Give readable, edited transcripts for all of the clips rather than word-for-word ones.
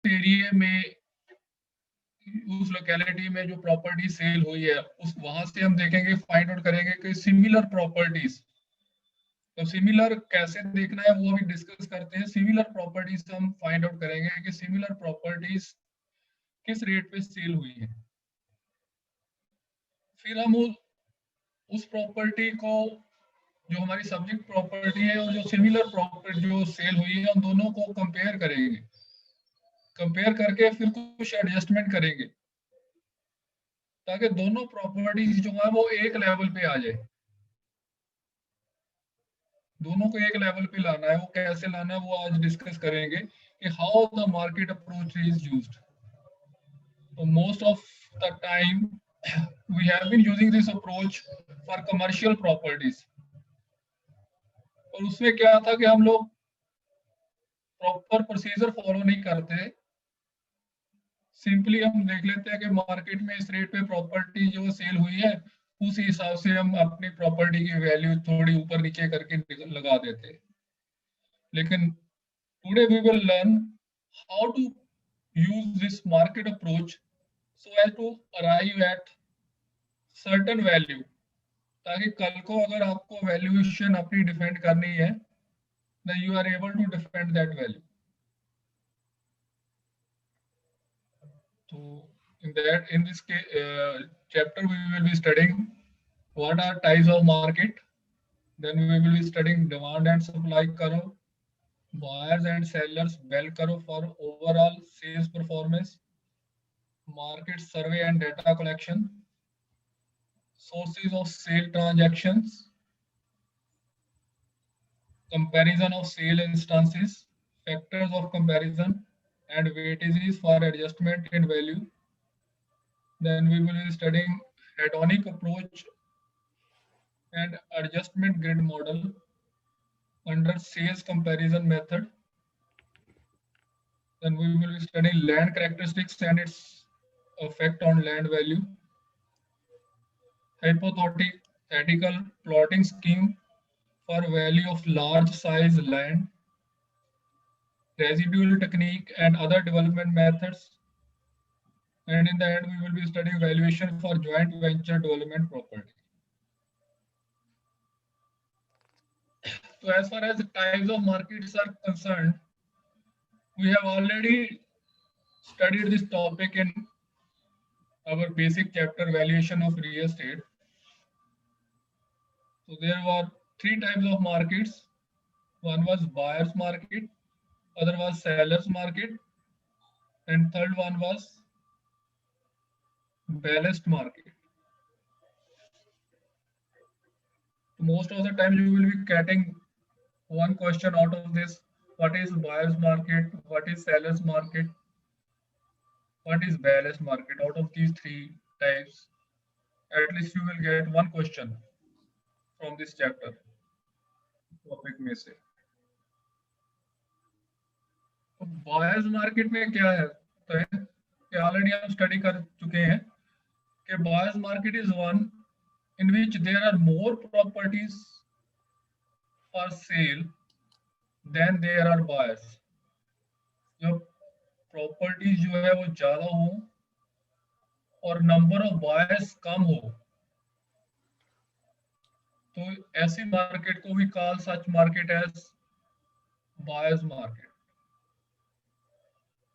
Area में, उस locality में जो प्रॉपर्टी सेल हुई है, उस वहां से हम देखेंगे, फाइंड आउट करेंगे कि सिमिलर प्रॉपर्टीज। तो सिमिलर कैसे देखना है वो अभी डिस्कस करते हैं। सिमिलर प्रॉपर्टीज हम फाइंड आउट करेंगे कि सिमिलर प्रॉपर्टीज किस रेट पे सेल हुई है। फिर हम उस प्रॉपर्टी को, जो हमारी सब्जेक्ट प्रॉपर्टी है और जो सिमिलर प्रॉपर्टी जो सेल हुई है, हम दोनों को कंपेयर करेंगे। कंपेयर करके फिर कुछ एडजस्टमेंट करेंगे ताकि दोनों प्रॉपर्टीज जो है वो एक लेवल पे आ जाए। दोनों को एक लेवल पे लाना है। वो कैसे लाना है वो आज डिस्कस करेंगे कि how the market approach is used. तो most of the time we have been using this approach for commercial properties। और उसमें क्या था कि हम लोग प्रॉपर प्रोसीजर फॉलो नहीं करते। सिंपली हम देख लेते हैं कि मार्केट में इस रेट पे प्रॉपर्टी जो सेल हुई है, उस हिसाब से हम अपनी प्रॉपर्टी की वैल्यू थोड़ी ऊपर नीचे करके लगा देते हैं। लेकिन today we will learn how to use this market approach so as to arrive at certain value, ताकि कल को अगर आपको वैल्यूएशन अपनी डिफेंड करनी है, then you are able to defend that value. So in this chapter we will be studying what are types of market, then we will be studying demand and supply curve, buyers and sellers bell curve for overall sales performance, market survey and data collection, sources of sale transactions, comparison of sale instances, factors of comparison, and weightages for adjustment in value. Then we will be studying hedonic approach and adjustment grid model under sales comparison method. Then we will be studying land characteristics and its effect on land value, hypothetical plotting scheme for value of large size land, residual technique and other development methods. And in the end, we will be studying valuation for joint venture development property. So as far as the types of markets are concerned, we have already studied this topic in our basic chapter, valuation of real estate. So there were three types of markets. One was buyer's market, other was seller's market, and third one was balanced market. Most of the time you will be getting one question out of this: what is buyer's market, what is seller's market, what is balanced market? Out of these three types, at least you will get one question from this chapter topic में से। तो buyers market में क्या है, तो है कि already हम स्टडी कर चुके हैं कि buyers market is one in which there are more properties for sale than there are buyers. जो प्रॉपर्टीज जो है वो ज्यादा हो और नंबर ऑफ बायर्स कम हो, तो ऐसी मार्केट को we call such market as buyers market.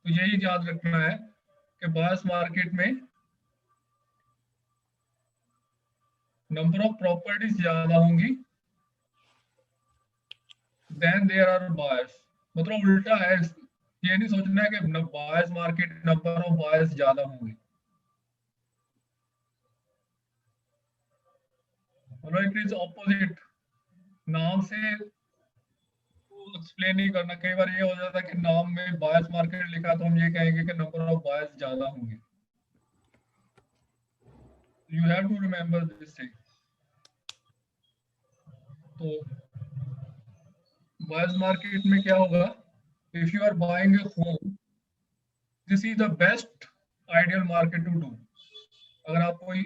तो यही याद रखना है कि बायर्स मार्केट में नंबर ऑफ प्रॉपर्टीज ज्यादा होंगी देन देयर आर बायर्स। मतलब उल्टा है, ये नहीं सोचना है कि buyers market number of buyers ज्यादा होंगे। मतलब इट इज ऑपोजिट। नाम से एक्सप्लेन नहीं करना। कई बार ये हो जाता है कि नाम में बायर्स मार्केट लिखा तो हम ये कहेंगे कि नंबर ऑफ बायर्स ज्यादा होंगे। You have to remember this thing. तो बायर्स मार्केट में क्या होगा, if you are buying a home, this is the best ideal market to do. अगर आप कोई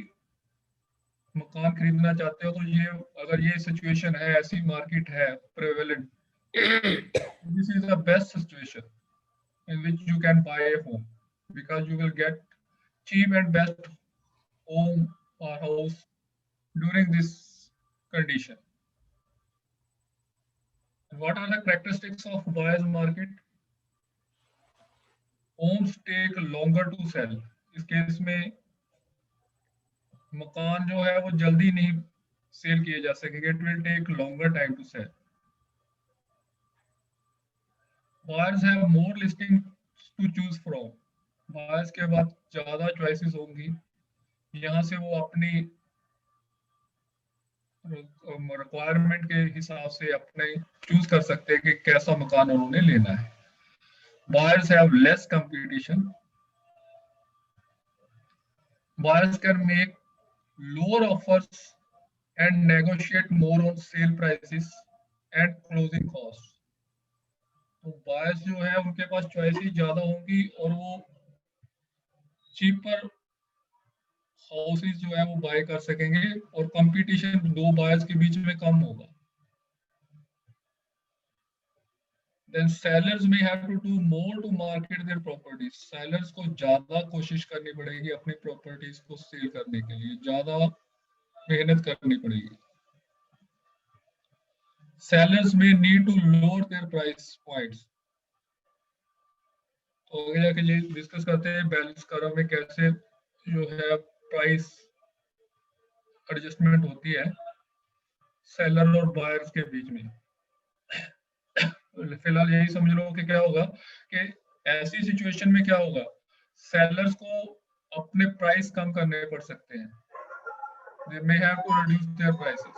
मकान खरीदना चाहते हो तो ये, अगर ये सिचुएशन है, ऐसी मार्केट है prevalent, this is the best situation. in which you can buy a home, because you will get cheap and best home or house during this condition. What are the characteristics of buyer's market? Homes take longer to sell. इस case में मकान जो है वो जल्दी नहीं cell किए जा सकेंगे. It will take longer time to sell. Buyers have more listings to choose from. Buyers के बाद ज्यादा choices होंगी. यहाँ से वो अपनी रिक्वायरमेंट के हिसाब से अपने चूज कर सकते हैं कि कैसा मकान उन्होंने लेना है. Buyers have less competition. Buyers can make lower offers and negotiate more on sale prices and closing costs. तो buyers जो है उनके पास चॉइसेस ज्यादा होंगी और वो चीपर हाउसेस जो है वो बाय कर सकेंगे और कंपटीशन दो बायर्स के बीच में कम होगा. Then sellers may have to do more to market their properties. Sellers को ज्यादा कोशिश करनी पड़ेगी अपनी प्रॉपर्टीज को सेल करने के लिए, ज्यादा मेहनत करनी पड़ेगी. Sellers may need to lower their price points. तो आगे जाके ये डिस्कस करते हैं बैलेंस कर्व में कैसे जो है प्राइस एडजस्टमेंट होती है सेलर और बायर्स के बीच में. फिलहाल यही समझ लो कि क्या होगा कि ऐसी सिचुएशन में क्या होगा, सेलर्स को अपने प्राइस कम करने पड़ सकते हैं. They may have to reduce their prices.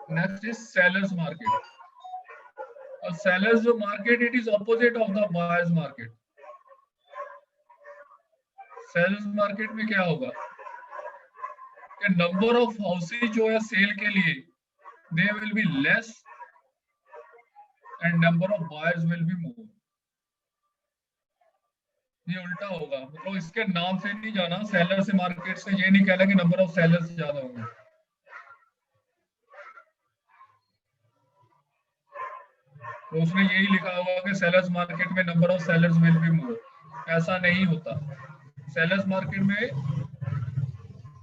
Next is sellers market. A sellers market, it is opposite of the buyers market. Sellers market में क्या होगा कि नंबर ऑफ हाउसेज जो है सेल के लिए they will be less and number of buyers will be more. ये उल्टा होगा, मतलब इसके नाम से नहीं जाना सेलर से मार्केट से, ये नहीं कहना कि नंबर ऑफ सेलर्स ज्यादा होंगे. तो उसने यही लिखा होगा कि सेलर्स मार्केट में number of sellers will be more. ऐसा नहीं होता. सेलर्स मार्केट में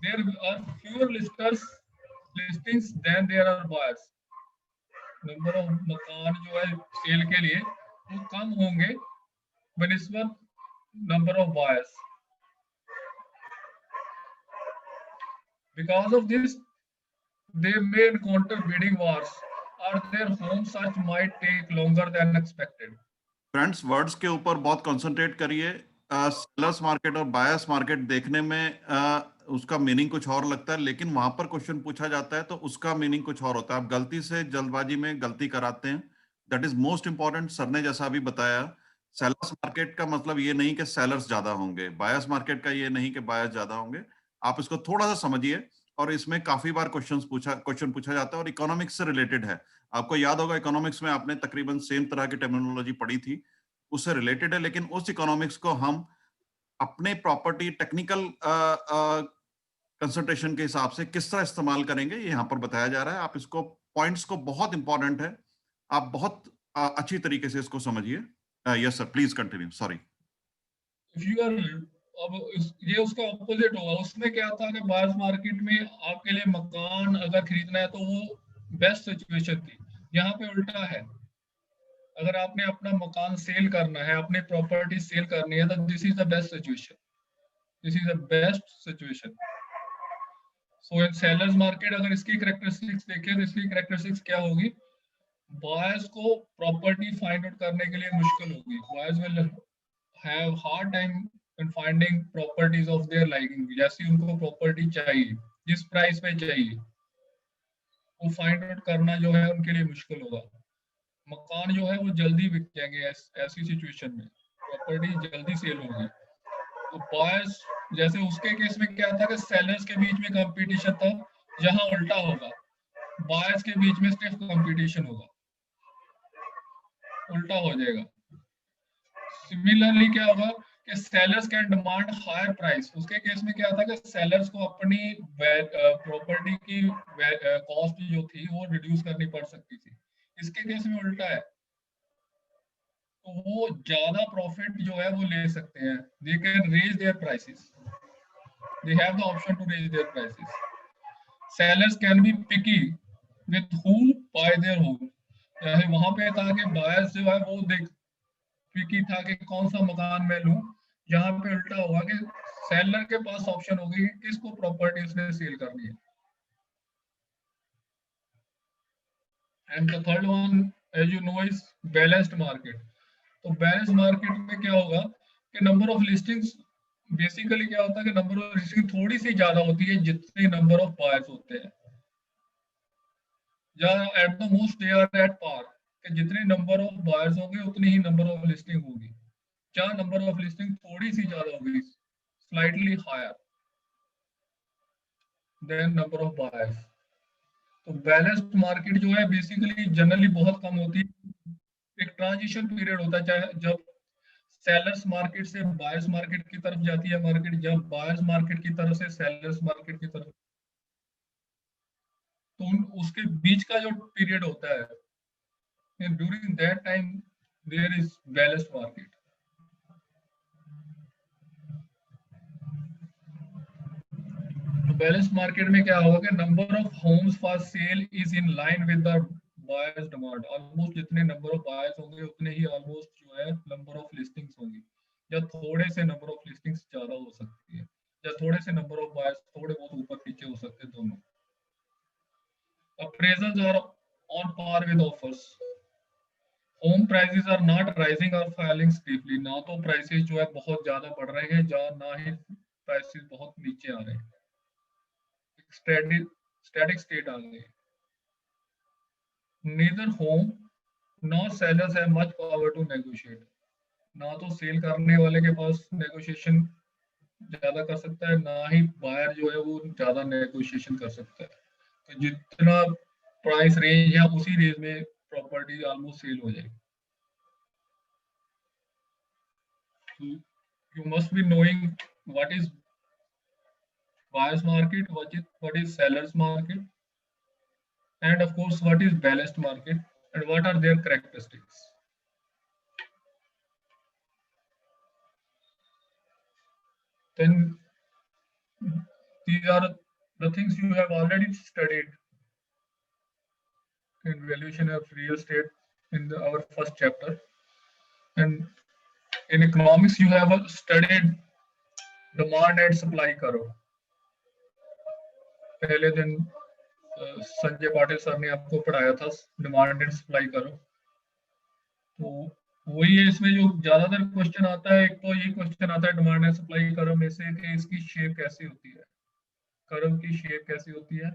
there are fewer listings then there are buyers. Number of मकान जो है सेल के लिए वो कम होंगे बनिस्बत number of buyers. Because of this, they may encounter bidding wars or their home search might take longer than expected. Friends, words के ऊपर बहुत कंसंट्रेट करिए. सेलर्स मार्केट और बायर्स मार्केट देखने में उसका मीनिंग कुछ और लगता है, लेकिन वहां पर क्वेश्चन पूछा जाता है तो उसका मीनिंग कुछ और होता है. आप गलती से जल्दबाजी में गलती कराते हैं. That is most important. Sir ने जैसा अभी बताया, सेलर्स मार्केट का मतलब ये नहीं कि सेलर्स ज्यादा होंगे, बायर्स मार्केट का ये नहीं कि बायर्स ज्यादा होंगे. आप इसको थोड़ा सा समझिए. और इसमें काफी बार क्वेश्चन पूछा जाता है और इकोनॉमिक्स से रिलेटेड है. आपको याद होगा इकोनॉमिक्स में आपने तकरीबन सेम तरह की टर्मिनोलॉजी पढ़ी थी, उससे रिलेटेड है. लेकिन उस इकोनॉमिक्स को हम अपने प्रॉपर्टी टेक्निकल कंसल्टेशन के हिसाब से किस तरह इस्तेमाल करेंगे, ये यहाँ पर बताया जा रहा है. आप इसको पॉइंट्स को, बहुत इंपॉर्टेंट है, आप बहुत अच्छी तरीके से इसको समझिए. Yes sir, please continue. Sorry. If you are अब ये उसका ऑपोजिट होगा. उसमें क्या था कि बायर्स मार्केट में आपके लिए मकान अगर खरीदना है तो वो बेस्ट सिचुएशन थी. यहाँ पे उल्टा है. अगर आपने अपना मकान सेल करना है, अपनी प्रॉपर्टी सेल करनी है, तो this is the best situation. This is the best situation. So in sellers market अगर इसकी कैरेक्टरिस्टिक्स देखें तो इसकी कैरेक्टरिस्टिक्स क्या होगी, बायर्स को प्रॉपर्टी फाइंड आउट करने के लिए मुश्किल होगी. Buyers will have hard time in finding properties of their liking. जैसी उनको प्रॉपर्टी चाहिए, जिस प्राइस पे चाहिए, वो फाइंड आउट करना जो है उनके लिए मुश्किल होगा. मकान जो है वो जल्दी बिक जाएंगे. ऐसी सिचुएशन में प्रॉपर्टी जल्दी सेल होगी. तो बायर्स, जैसे उसके केस में क्या था कि सेलर्स के बीच में कंपटीशन था, यहाँ उल्टा होगा. बायर्स के बीच में सिर्फ कंपटीशन होगा. उल्टा हो जाएगा. सिमिलरली क्या होगा कि sellers can demand higher price. उसके केस में क्या था कि सेलर्स को अपनी प्रॉपर्टी की कॉस्ट जो थी वो रिड्यूस करनी पड़ सकती थी. इसके केस में उल्टा है. तो वो ज्यादा प्रॉफिट जो है वो ले सकते हैं, they can raise their prices, they have the option to raise their prices. Sellers can be picky with who buy their home, वहां पे था कि बायर्स जो है वो देख पिकी था कि कौन सा मकान मैं लूं। यहाँ पे उल्टा हुआ कि सेलर के पास ऑप्शन होगी कि किसको प्रॉपर्टी उसने सेल करनी है। And the third one as you know is balanced market. तो बैलेंस मार्केट में क्या होगा कि नंबर ऑफ लिस्टिंग्स, बेसिकली क्या होता है कि नंबर ऑफ लिस्टिंग थोड़ी सी ज्यादा होती है जितने नंबर ऑफ बायर्स होते हैं, या at the most they are at par, कि जितने नंबर ऑफ बायर्स होंगे उतनी ही नंबर ऑफ लिस्टिंग होगी। क्या नंबर ऑफ लिस्टिंग थोड़ी सी ज्यादा होगी, slightly higher than number of buyers. तो बैलेंस्ड मार्केट जो है बेसिकली जनरली बहुत कम होती है। एक ट्रांजिशन पीरियड होता है, चाहे जब सेलर्स मार्केट से बायर्स मार्केट की तरफ जाती है मार्केट, जब बायर्स मार्केट की तरफ से सेलर्स मार्केट की तरफ, तो उसके बीच का जो पीरियड होता है, during that time there is balanced market. तो बैलेंस मार्केट में क्या होगा कि number of homes for sale is in line with the buyers demand. Almost जितने नंबर ऑफ बायर्स होंगे उतने ही ऑलमोस्ट जो है नंबर ऑफ लिस्टिंग्स होंगी, या थोड़े से नंबर ऑफ लिस्टिंग्स ज्यादा हो सकती है, या थोड़े से नंबर ऑफ बायर्स थोड़े बहुत ऊपर नीचे हो सकते हैं, दोनों। Appraisals are on par with offers. Home prices are not rising और फॉलिंग स्टीपली, ना तो प्राइसेस जो है बहुत ज्यादा बढ़ रहे हैं, जहाँ ना ही प्राइसेस बहुत नीचे आ रहे हैं, स्टैटिक स्टेट आ गए। neither home nor sellers have much power to negotiate। ना तो सेल करने वाले के पास नेगोशिएशन ज्यादा कर सकता है, ना ही बायर जो है वो ज्यादा नेगोशिएशन कर सकता है। तो जितना प्राइस रेंज है उसी रेंज में प्रॉपर्टी ऑलमोस्ट सेल हो जाएगी। You must be knowing what is buyers market, what is sellers market, and of course what is balanced market, and what are their characteristics. Then these are the things you have already studied in valuation of real estate in our first chapter, and in economics you have studied demand and supply curve। पहले दिन Sanjay Patil sir ने आपको पढ़ाया था demand and supply curve. तो वही है, इसमें जो ज्यादातर क्वेश्चन आता है, एक तो ये क्वेश्चन आता है डिमांड एंड सप्लाई कर्व में से कि इसकी शेप कैसी होती है, कर्व की शेप कैसी होती है।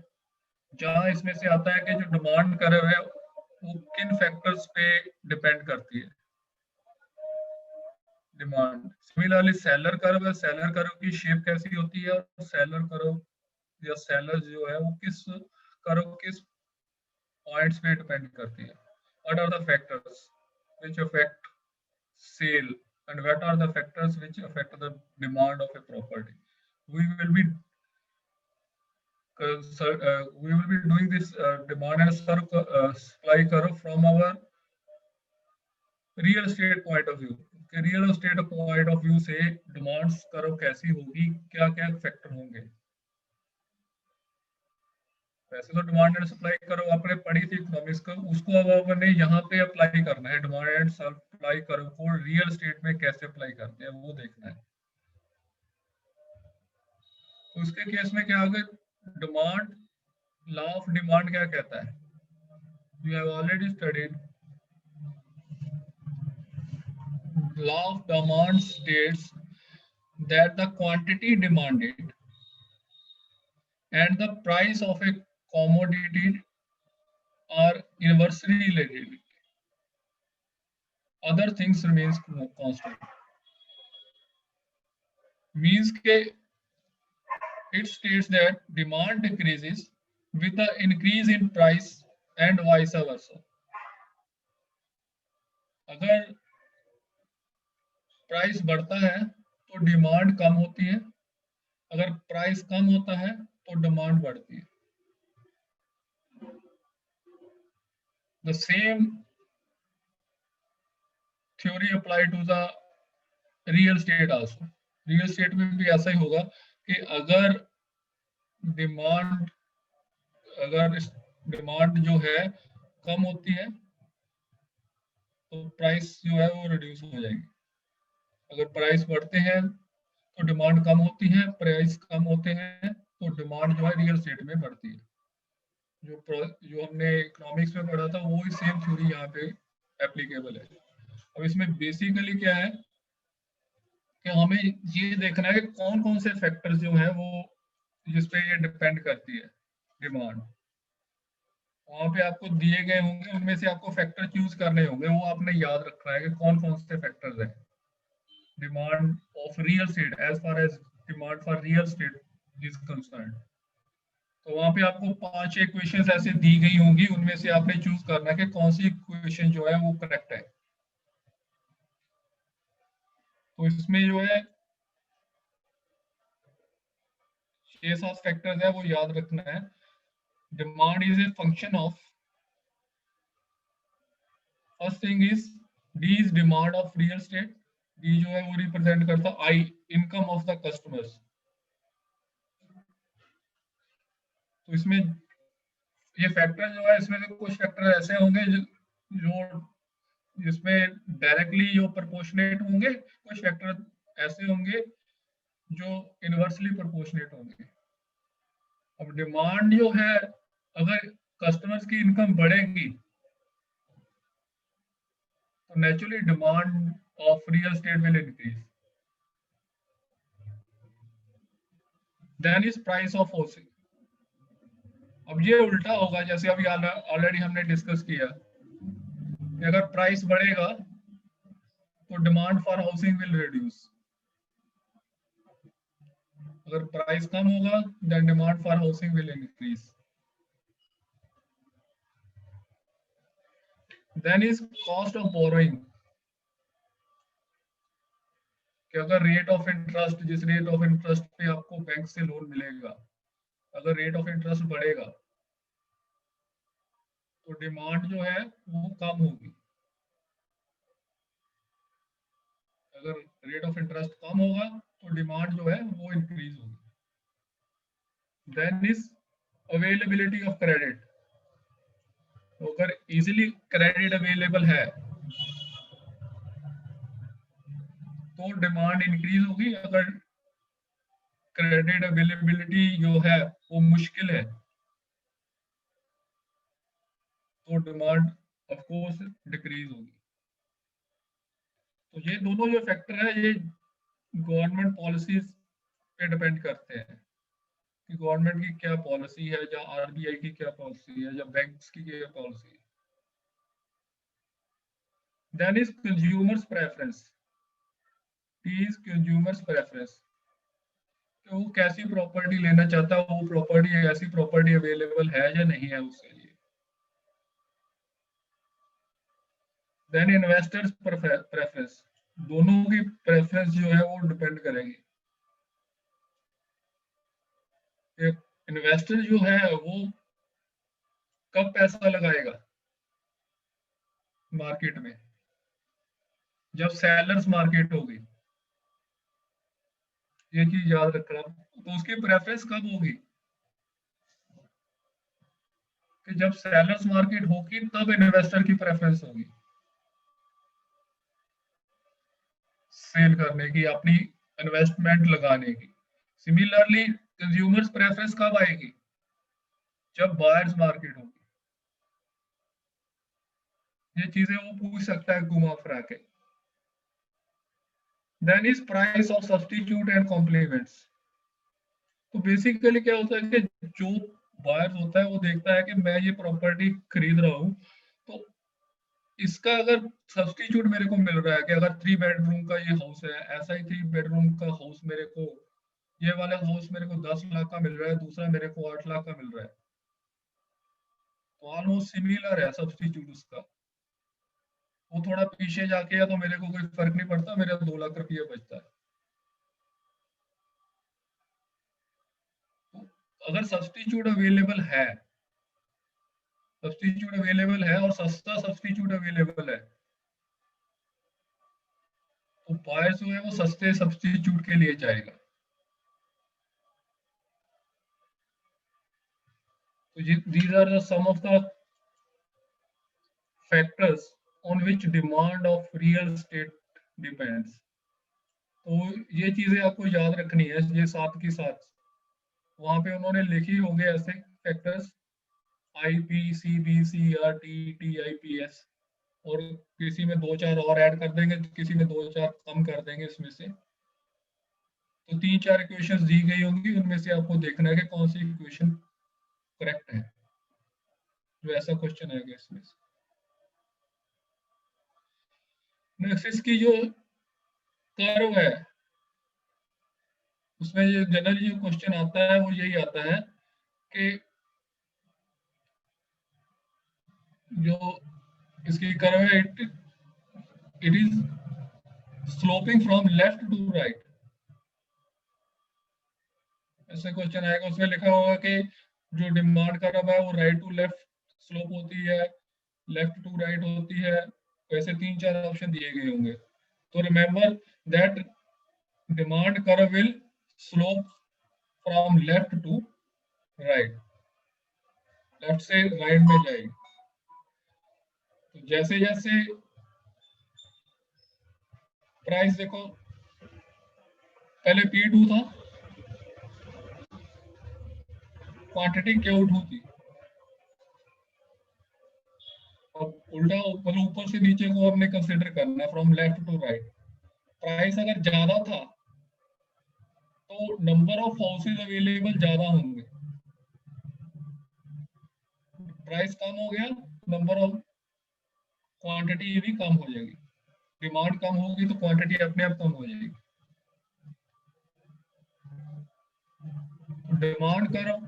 जहां इसमें से आता है कि जो डिमांड कर्व है वो किन फैक्टर्स पे डिपेंड करती है, डिमांड। सिमिलरली सेलर कर्व है, सेलर कर्व की शेप कैसी होती है, और सेलर कर्व या सेलर जो है वो किस कर्व किस पॉइंट्स पे डिपेंड करती है। What are the factors which affect sale, and what are the factors which affect the demand of a property. We will be doing this demand and supply curve from our real estate point of view। Real estate point of view से demand curve कैसी होगी, क्या क्या factor होंगे। वैसे तो demand and supply curve आपने पढ़ी थी इकोनॉमिक्स का, उसको अब आपने यहाँ पे अप्लाई करना है। डिमांड एंड सप्लाई कर्व को रियल एस्टेट में कैसे अप्लाई करते हैं वो देखना है। तो उसके केस में क्या होगा, डिमांड, लॉ ऑफ डिमांड क्या कहता है, you have already studied. Law of demand states that the quantity demanded and the price of a commodity are inversely related, other things remains constant। means के it states that demand decreases with the increase in price and vice versa। अगर price बढ़ता है तो demand कम होती है, अगर price कम होता है तो डिमांड बढ़ती है। The same theory apply to the real estate also. Real estate में भी ऐसा ही होगा कि डिमांड अगर डिमांड जो है कम होती है तो प्राइस जो है वो रिड्यूस हो जाएगी। अगर प्राइस बढ़ते हैं तो डिमांड कम होती है, प्राइस कम होते हैं तो डिमांड जो है रियल एस्टेट में बढ़ती है। जो हमने इकोनॉमिक्स में पढ़ा था वो ही सेम थ्योरी यहाँ पे एप्लीकेबल है। अब इसमें बेसिकली क्या है कि हमें ये देखना है कि कौन कौन से फैक्टर्स जो है वो जिस पे ये डिपेंड करती है डिमांड। वहां पे आपको दिए गए होंगे, उनमें से आपको फैक्टर चूज करने होंगे, वो आपने याद रखना है कि कौन कौन से फैक्टर्स हैं। Demand of real estate, as far as demand for real estate is concerned, तो वहां पे आपको 5 इक्वेशंस ऐसे दी गई होंगी, उनमें से आपने चूज करना है कि कौन सी इक्वेशन जो है वो करेक्ट है। तो इसमें जो है 6-7 फैक्टर्स है वो याद रखना है। Demand is a function of, first thing is D is demand of real estate. D जो है वो रिप्रेजेंट करता आई इनकम ऑफ द कस्टमर्स। तो इसमें ये फैक्टर जो है, इसमें से कुछ फैक्टर ऐसे होंगे जो जिसमें डायरेक्टली जो प्रोपोर्शनेट होंगे, कुछ फैक्टर ऐसे होंगे जो इनवर्सली प्रोपोर्शनेट होंगे। अब डिमांड जो है, अगर कस्टमर्स की इनकम बढ़ेगी तो naturally demand of real estate will increase. Then is price of housing. अब ये उल्टा होगा, जैसे अभी ऑलरेडी हमने डिस्कस किया कि अगर प्राइस बढ़ेगा तो demand for housing will reduce. अगर प्राइस कम होगा then demand for housing will increase. Then is cost of borrowing, कि अगर रेट ऑफ इंटरेस्ट, जिस रेट ऑफ इंटरेस्ट पे आपको बैंक से लोन मिलेगा, अगर रेट ऑफ इंटरेस्ट बढ़ेगा तो डिमांड जो है वो कम होगी। अगर रेट ऑफ इंटरेस्ट कम होगा तो डिमांड जो है वो इंक्रीज होगी। Then is availability of credit, तो अगर इजीली क्रेडिट अवेलेबल है तो डिमांड इंक्रीज होगी। अगर क्रेडिट अवेलेबिलिटी जो है वो मुश्किल है तो डिमांड ऑफ कोर्स डिक्रीज होगी। तो ये दोनों जो फैक्टर है ये गवर्नमेंट पॉलिसीज पे डिपेंड करते हैं कि गवर्नमेंट की क्या पॉलिसी है, या आरबीआई की क्या पॉलिसी है, या बैंक्स की क्या पॉलिसी है। Then is consumers preference, is consumers preference, कि वो कैसी प्रॉपर्टी लेना चाहता है, वो प्रॉपर्टी ऐसी प्रॉपर्टी अवेलेबल है या नहीं है उसके लिए। देन इन्वेस्टर्स प्रेफरेंस, दोनों की प्रेफरेंस जो है वो डिपेंड करेगी। इन्वेस्टर जो है वो कब पैसा लगाएगा मार्केट में, जब सेलर्स मार्केट होगी। ये चीज याद रखना। तो उसकी प्रेफरेंस कब होगी कि जब सेलर्स मार्केट होगी तब इन्वेस्टर की प्रेफरेंस होगी सेल करने की, अपनी इन्वेस्टमेंट लगाने की। सिमिलरली कंज्यूमर्स प्रेफरेंस कब आएगी, जब बायर्स मार्केट होगी। ये चीजें वो पूछ सकता है घुमा फिरा के। Then is price of substitute and complements, तो बेसिकली क्या होता है कि जो बायर होता है वो देखता है कि मैं ये प्रॉपर्टी खरीद रहा हूँ, तो इसका अगर सब्स्टिट्यूट मेरे को मिल रहा है कि अगर 3 बेडरूम का ये हाउस है, ऐसा ही 3 बेडरूम का हाउस मेरे को, ये वाला हाउस मेरे को 10 लाख का मिल रहा है, दूसरा मेरे को 8 लाख का मिल रहा है, तो ऑलमोस्ट सिमिलर है सब्स्टिट्यूट उसका। वो थोड़ा पीछे जाके या तो मेरे को कोई फर्क नहीं पड़ता, मेरा 2 लाख रुपया बचता है। तो अगर सब्स्टिट्यूट अवेलेबल है, सब्स्टिट्यूट अवेलेबल है और सस्ता सब्स्टिट्यूट अवेलेबल है, तो बायर जो है वो सस्ते सब्स्टिट्यूट के लिए जाएगा। तो these are the some of the factors on which demand of real estate depends। तो ये चीजें आपको याद रखनी है, ये साथ के साथ वहां पे उन्होंने लिखी होंगे ऐसे फैक्टर्स IPCBCRTTIPS, और किसी में 2-4 और ऐड कर देंगे, किसी में 2-4 कम कर देंगे इसमें से। तो 3-4 इक्वेशंस दी गई होंगी, उनमें से आपको देखना है कि कौन सी इक्वेशन करेक्ट है, जो ऐसा क्वेश्चन आएगा इसमें से। नेक्स्ट इसकी जो कर्व है, उसमें ये जनरली जो क्वेश्चन आता है वो यही आता है कि जो इसकी कर्व है it is sloping from left to right. ऐसे क्वेश्चन आएगा, उसमें लिखा होगा कि जो डिमांड कर्व है वो राइट टू लेफ्ट स्लोप होती है, लेफ्ट टू राइट होती है। वैसे 3-4 ऑप्शन दिए गए होंगे। तो remember that demand curve will slope from left to right, left से राइट में जाएगी। तो जैसे जैसे प्राइस देखो, पहले P2 था, क्वांटिटी Q2 थी। अब उल्टा मतलब ऊपर से नीचे को हमने कंसीडर करना है, from left to right. Price अगर ज्यादा था तो नंबर ऑफ हाउसेज अवेलेबल ज्यादा होंगे, प्राइस कम हो गया, नंबर ऑफ क्वांटिटी भी कम हो जाएगी। डिमांड कम होगी तो क्वांटिटी अपने आप कम हो जाएगी। डिमांड कर्व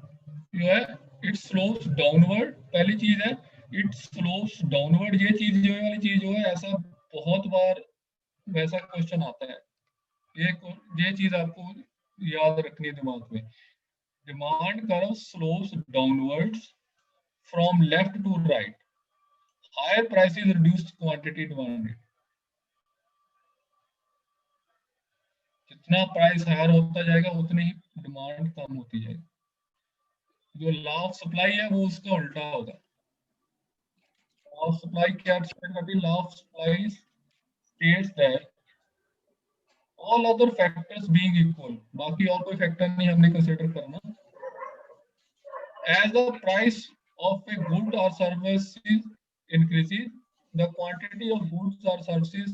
जो है इट स्लोप्स डाउनवर्ड, पहली चीज है इट स्लोप्स डाउनवर्ड। ये चीज जो है वाली चीज जो है, ऐसा बहुत बार वैसा क्वेश्चन आता है, ये चीज आपको याद रखनी है दिमाग में। Demand curve slopes downwards from left to right, higher prices reduce quantity demanded. जितना प्राइस हायर होता जाएगा उतनी ही डिमांड कम होती जाएगी। जो लॉ ऑफ सप्लाई है वो उसका उल्टा होगा। लॉ ऑफ सप्लाई क्या स्टेट करती है? Law of supply states that all other factors being equal, बाकी और कोई फैक्टर नहीं हमने कंसीडर करना, as the price of a good or service increases, the quantity of goods or services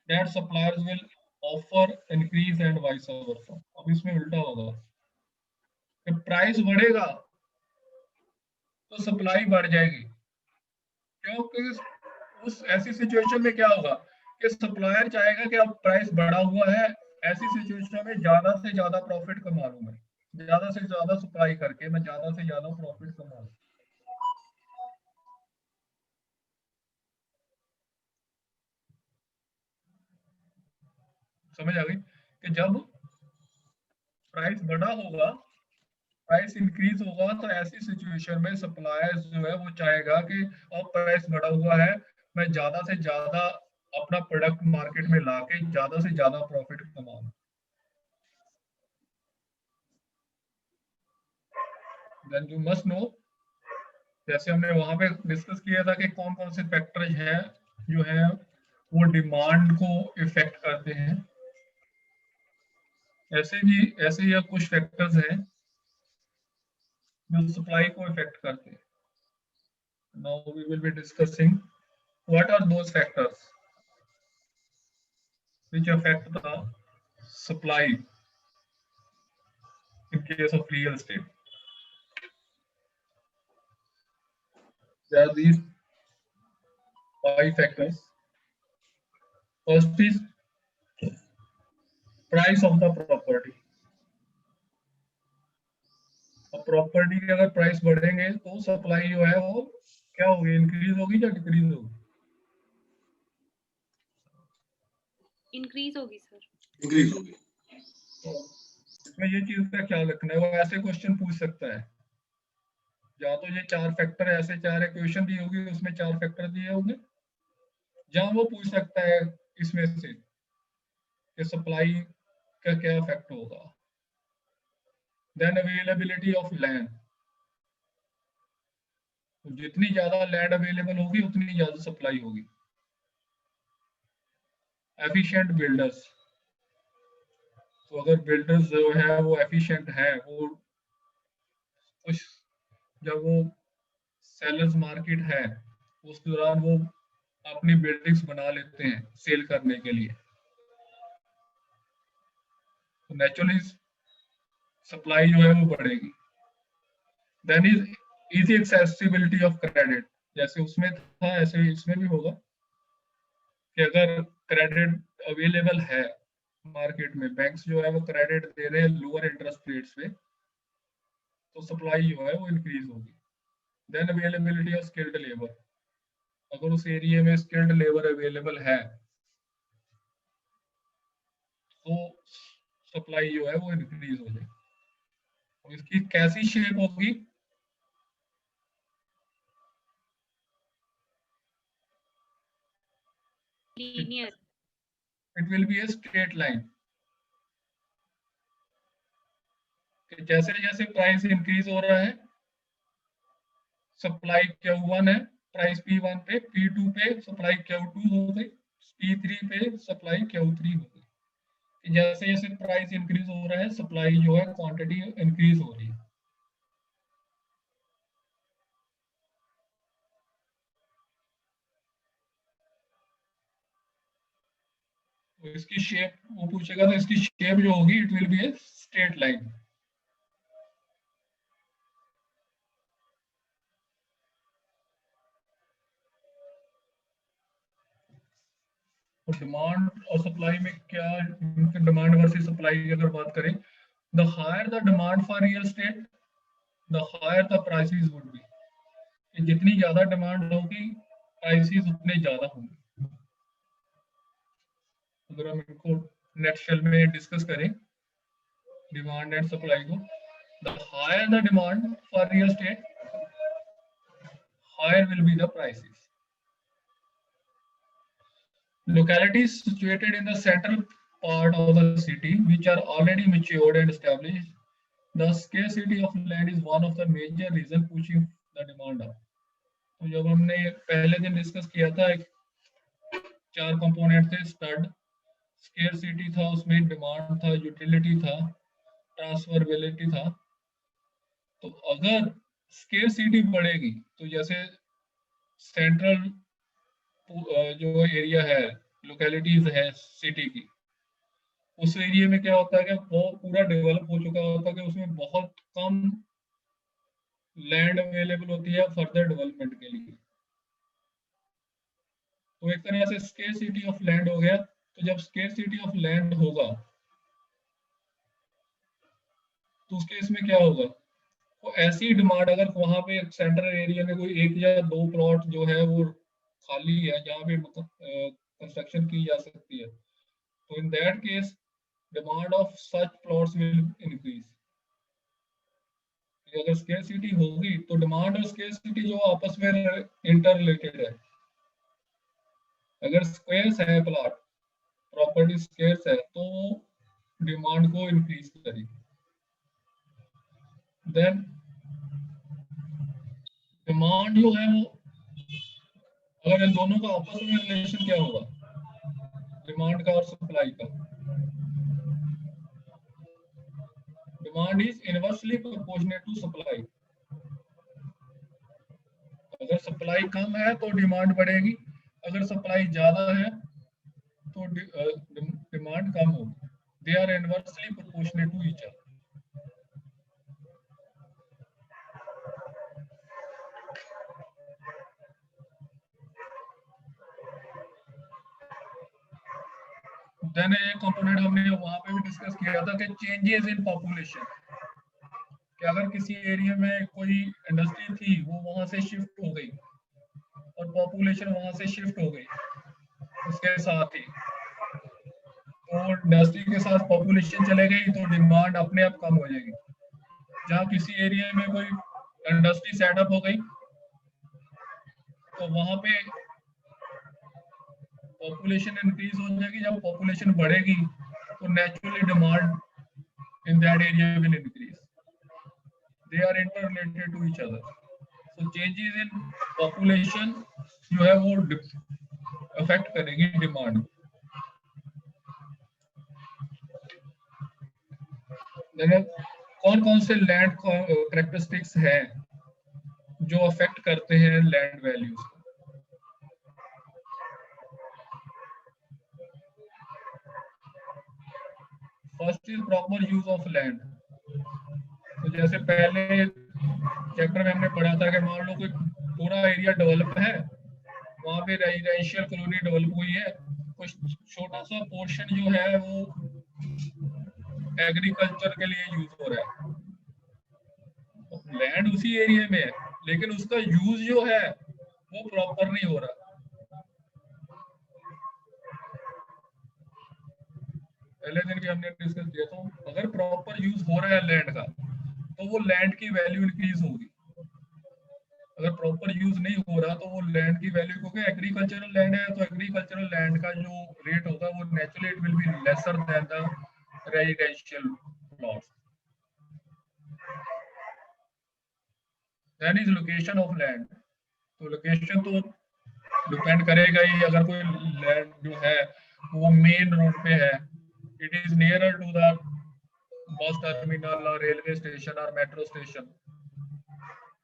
that suppliers will offer increase and vice versa। अब इसमें उल्टा होगा, जब प्राइस बढ़ेगा तो सप्लाई बढ़ जाएगी, क्योंकि उस ऐसी सिचुएशन में क्या होगा कि सप्लायर चाहेगा कि अब प्राइस बढ़ा हुआ है, ऐसी सिचुएशन में ज्यादा से ज्यादा प्रॉफिट कमा लूं, मैं ज्यादा से ज्यादा सप्लाई करके मैं ज्यादा से ज्यादा प्रॉफिट कमा लूं। समझ आ गई कि जब प्राइस बढ़ा होगा, प्राइस इंक्रीज होगा, तो ऐसी सिचुएशन में सप्लायर जो है वो चाहेगा कि अब प्राइस बढ़ा हुआ है, मैं ज्यादा से ज्यादा अपना प्रोडक्ट मार्केट में लाके ज्यादा से ज्यादा प्रॉफिट कमाऊं। देन यू मस्ट नो, जैसे हमने वहां पे डिस्कस किया था कि कौन कौन से फैक्टर हैं जो है वो डिमांड को इफेक्ट करते हैं, ऐसे ही कुछ फैक्टर्स हैं जो सप्लाई को इफेक्ट करते हैं। Now we will be discussing what are those factors which affect the supply in case of real estate। There are these 5 factors। First is price of the property। अब property के अगर price बढ़ेंगे तो supply जो है वो क्या होगी, इंक्रीज होगी या डिक्रीज होगी? इंक्रीज होगी सर। इंक्रीज होगी। इसमें ये चीज का ख्याल रखना है, वो ऐसे क्वेश्चन पूछ सकता है, या तो ये 4 फैक्टर ऐसे 4 इक्वेशन दी होगी, उसमें 4 फैक्टर दिए होंगे, या वो पूछ सकता है इसमें से कि सप्लाई का क्या इफेक्ट होगा। देन अवेलेबिलिटी ऑफ लैंड, जितनी ज्यादा लैंड अवेलेबल होगी उतनी ज्यादा सप्लाई होगी। एफिशिएंट बिल्डर्स, तो अगर बिल्डर्स जो है वो एफिशिएंट है, वो कुछ जब वो सेलर्स मार्केट है उस दौरान वो अपनी बिल्डिंग्स बना लेते हैं सेल करने के लिए, तो नेचुरली सप्लाई जो है वो बढ़ेगी। Then is easy accessibility of credit, जैसे उसमें था ऐसे ही इसमें भी होगा कि अगर क्रेडिट अवेलेबल है मार्केट में, बैंक्स जो है वो क्रेडिट दे रहे हैं लोअर इंटरेस्ट रेट्स पे, तो सप्लाई जो है वो इंक्रीज होगी। Then availability of skilled labour, अगर उस एरिया में स्किल्ड लेबर अवेलेबल है तो सप्लाई जो है वो इंक्रीज हो जाएगी। तो इसकी कैसी शेप होगी, linear, it will be a straight line, कि जैसे जैसे प्राइस इंक्रीज हो रहा है, सप्लाई Q1 है, प्राइस P1 पे, P2 पे सप्लाई Q2 हो गई, P3 पे सप्लाई Q3 हो गई। कि जैसे जैसे प्राइस इंक्रीज हो रहा है सप्लाई जो है क्वांटिटी इंक्रीज हो रही है। तो इसकी शेप वो पूछेगा तो इसकी शेप जो होगी it will be a straight line. तो डिमांड और सप्लाई में क्या, डिमांड वर्सेस सप्लाई की अगर बात करें, the higher the demand for real estate the higher the prices would be, जितनी ज्यादा डिमांड होगी प्राइसेस उतने ज्यादा होंगे। अगर हम इनको नेटशेल में डिस्कस करें डिमांड एंड सप्लाई को, the higher the demand for real estate higher will be the prices. Localities situated in the central part of the city which are already matured and established, the scarcity of land is one of the major reason pushing the demand up. तो जब हमने पहले दिन discuss किया था, 4 component थे, stud, scarcity था, उसमें डिमांड था, यूटिलिटी था, ट्रांसफरेबिलिटी था। तो अगर स्केर्सिटी बढ़ेगी तो जैसे सेंट्रल जो एरिया है, लोकेलिटीज है सिटी की, उस एरिया में क्या होता है कि वो पूरा डेवलप हो चुका होता है कि उसमें बहुत कम लैंड अवेलेबल होती है फर्दर डेवलपमेंट के लिए। तो एक तरह से स्केर्सिटी ऑफ लैंड हो गया। तो जब स्केर्सिटी ऑफ लैंड होगा तो उस केस में क्या होगा, तो ऐसी डिमांड, अगर वहां पे सेंट्रल एरिया में कोई 1 या 2 प्लॉट जो है वो खाली है जहाँ पे कंस्ट्रक्शन की जा सकती है, तो in that case demand of such plots will increase. अगर स्केर्सिटी होगी तो डिमांड और स्केर्सिटी जो आपस में इंटर रिलेटेड है। अगर स्क्वेयर्स है प्लॉट, प्रॉपर्टी स्केर्स है, तो डिमांड को इंक्रीज करेगी। देन डिमांड जो है वो, अगर इन दोनों का आपस में रिलेशन क्या होगा, डिमांड का और सप्लाई का, demand is inversely proportionate to supply. अगर सप्लाई कम है तो डिमांड बढ़ेगी, अगर सप्लाई ज्यादा है तो डिमांड कम होगी। They are inversely proportionate to each other. Then एक कंपोनेंट हमने वहां पे भी डिस्कस किया था कि चेंजेस इन पॉपुलेशन, कि अगर किसी एरिया में कोई इंडस्ट्री थी वो वहां से शिफ्ट हो गई और पॉपुलेशन वहां से शिफ्ट हो गई उसके साथ ही, तो इंडस्ट्री के साथ पॉपुलेशन चले गई तो डिमांड अपने आप कम हो जाएगी। जहाँ किसी एरिया में कोई इंडस्ट्री सेटअप हो गई तो वहां पे पॉपुलेशन इंक्रीज हो जाएगी। जब पॉपुलेशन बढ़ेगी तो naturally demand in that area will increase. They are interrelated to each other. So changes in population जो है वो affect करेगी demand. कौन कौन से लैंड कैरेक्टरिस्टिक्स हैं जो अफेक्ट करते हैं land values? First is proper use of land. तो जैसे पहले चैप्टर में हमने पढ़ा था कि मान लो कोई पूरा एरिया डेवलप है, वहां पे रेजिडेंशियल कॉलोनी डेवलप हुई है, कुछ छोटा सा पोर्शन जो है वो एग्रीकल्चर के लिए यूज हो रहा है, लैंड उसी एरिया में है लेकिन उसका यूज जो है वो प्रॉपर नहीं हो रहा। पहले दिन भी हमने डिस्कस किया था, अगर प्रॉपर यूज हो रहा है लैंड का तो वो लैंड की वैल्यू इंक्रीज होगी। अगर प्रॉपर यूज नहीं हो रहा तो वो लैंड की वैल्यू, क्योंकि एग्रीकल्चरल लैंड है तो एग्रीकल्चरल लैंड का जो रेट होगा वो naturally it will be lesser than the residential plots. Then is location of land. तो लोकेशन तो डिपेंड करेगा ही, अगर कोई लैंड जो है वो मेन रोड पे है, it is nearer to the bus terminal और रेलवे स्टेशन और मेट्रो स्टेशन,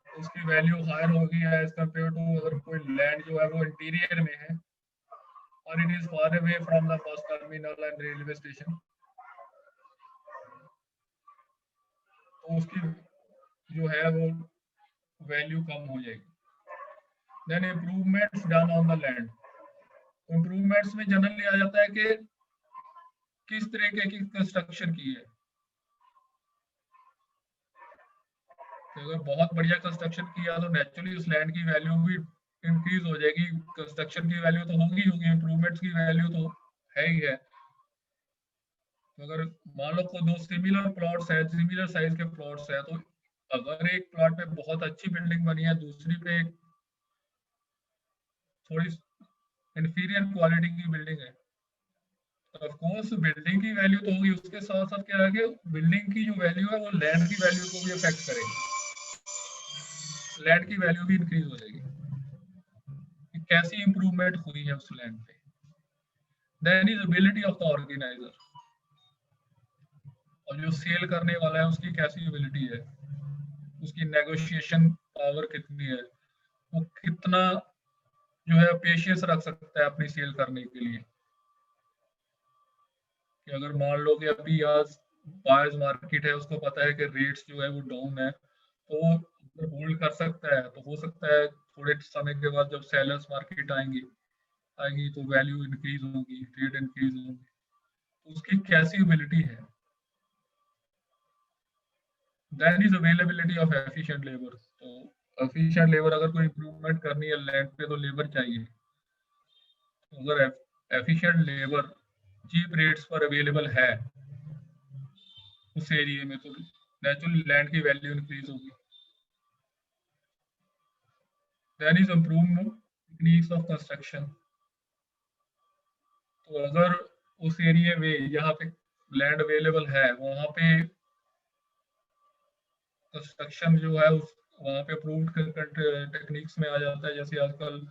उसकी वैल्यू हायर होगी एज कंपेयर टू अगर कोई लैंड जो है वो इंटीरियर में है और it is far away from the bus terminal and railway station, तो उसकी जो है वो वैल्यू कम हो जाएगी। Then improvements done on the land. Improvements में जनरली आ जाता है कि किस तरीके की कंस्ट्रक्शन की है। तो अगर बहुत बढ़िया कंस्ट्रक्शन किया तो नेचुरली उस लैंड की वैल्यू भी इंक्रीज हो जाएगी। कंस्ट्रक्शन की वैल्यू तो होगी होगी, इम्प्रूवमेंट्स की वैल्यू तो है ही है। तो अगर मान लो कोई दो सिमिलर प्लॉट्स है, सिमिलर साइज के प्लॉट्स है, तो अगर एक प्लॉट पे बहुत अच्छी बिल्डिंग बनी है, दूसरी पे थोड़ी इंफीरियर क्वालिटी की बिल्डिंग है, तो ऑफ कोर्स बिल्डिंग की वैल्यू तो होगी, उसके साथ साथ क्या है कि बिल्डिंग की जो वैल्यू है वो लैंड की वैल्यू को भी अफेक्ट करेगी, लैंड की वैल्यू भी इंक्रीज हो जाएगी कि कैसी इंप्रूवमेंट हुई है उस लैंड पे। Then is ability of the organiser, और जो सेल करने वाला है उसकी कैसी एबिलिटी है, उसकी नेगोशिएशन पावर कितनी है, वो कितना जो है पेशेंस रख सकता है अपनी सेल करने के लिए। कि अगर मान लो कि अभी आज बायर्स मार्केट है, उसको पता है कि रेट्स जो है वो डाउन है, तो वो होल्ड कर सकता है। तो हो सकता है थोड़े समय के बाद जब सेलर्स मार्केट आएगी तो वैल्यू इंक्रीज होगी, रेट इंक्रीज होगी, तो उसकी कैसी एबिलिटी है। Then is availability of efficient labour. तो एफिशिएंट लेबर, अगर कोई इंप्रूवमेंट करनी है लैंड पे तो लेबर चाहिए। तो अगर एफिशिएंट लेबर चीप रेट्स पर अवेलेबल है उस एरिया में, तो नेचुरली लैंड की वैल्यू इंक्रीज होगी। Then is improvement techniques of construction. तो अगर उस एरिया में यहाँ पे लैंड अवेलेबल है, वहां पे कंस्ट्रक्शन जो है उस वहां पे अप्रूव्ड टेक्निक्स में आ जाता है। जैसे आजकल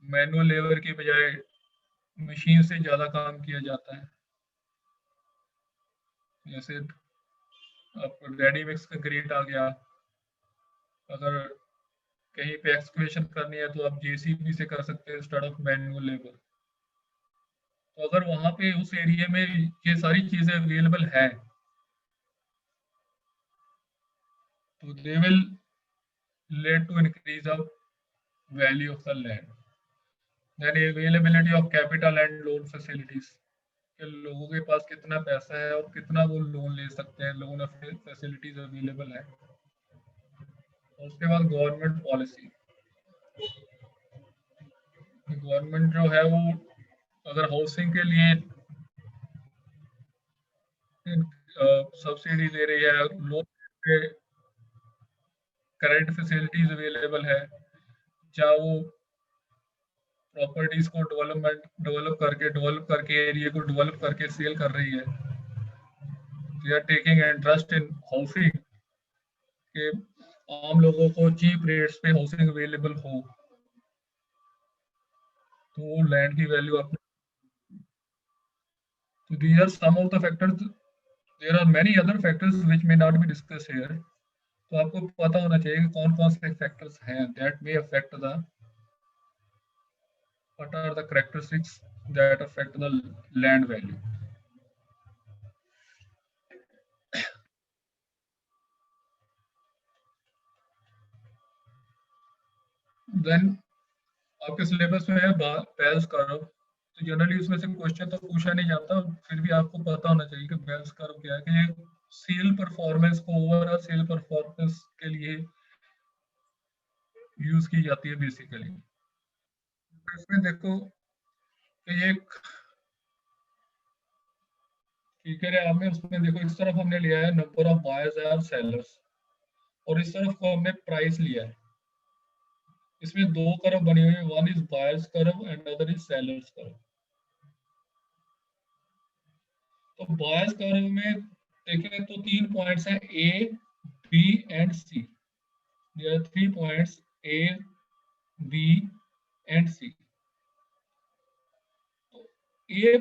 मैनुअल लेबर की बजाय मशीन से ज्यादा काम किया जाता है। जैसे अब रेडी मिक्स कंक्रीट आ गया, अगर कहीं पे एक्सकवेशन करनी है तो आप जेसीबी से कर सकते हैं इंस्टेड ऑफ मैनुअल लेबर। तो अगर वहां पे उस एरिया में ये सारी चीजें अवेलेबल है तो they will lead to increase of value of the land. Then availability of capital and loan facilities, कि लोगों के पास कितना पैसा है और कितना वो लोन ले सकते हैं, लोन फैसिलिटीज अवेलेबल है। और उसके बाद गवर्नमेंट पॉलिसी। गवर्नमेंट जो है वो अगर हाउसिंग के लिए सब्सिडी दे रही है, लोन पे करंट फैसिलिटीज अवेलेबल है, चाहे वो प्रॉपर्टीज को डेवलप करके एरिया को डेवलप करके सेल कर रही है, they are taking interest in housing के आम लोगों को चीप रेट्स पे हाउसिंग अवेलेबल हो, तो लैंड की वैल्यू अपने, so these are some of the factors. There are many other factors which may not be discussed here. तो आपको पता होना चाहिए कि कौन कौन से फैक्टर्स हैं that may affect the, what are the characteristics that affect the land value. Then आपके सिलेबस में है बेल्स कर्व, तो जनरली उसमें से क्वेश्चन तो पूछा नहीं जाता, फिर भी आपको पता होना चाहिए कि बेल्स कर्व क्या है, कि ये सेल परफॉर्मेंस को, ओवरऑल सेल परफॉर्मेंस के लिए यूज की जाती है बेसिकली। इसमें देखो कि ये फिगर है आपने, उसमें देखो इस तरफ हमने लिया है नंबर ऑफ बायर्स और सेलर्स, और इस तरफ को हमने प्राइस लिया है। इसमें दो कर्व बनी हुई है, one is buyers curve and other is sellers curve. तो बायर्स कर्व में देखें तो 3 पॉइंट्स हैं, A B and C. There are 3 points, A B and C. तो ए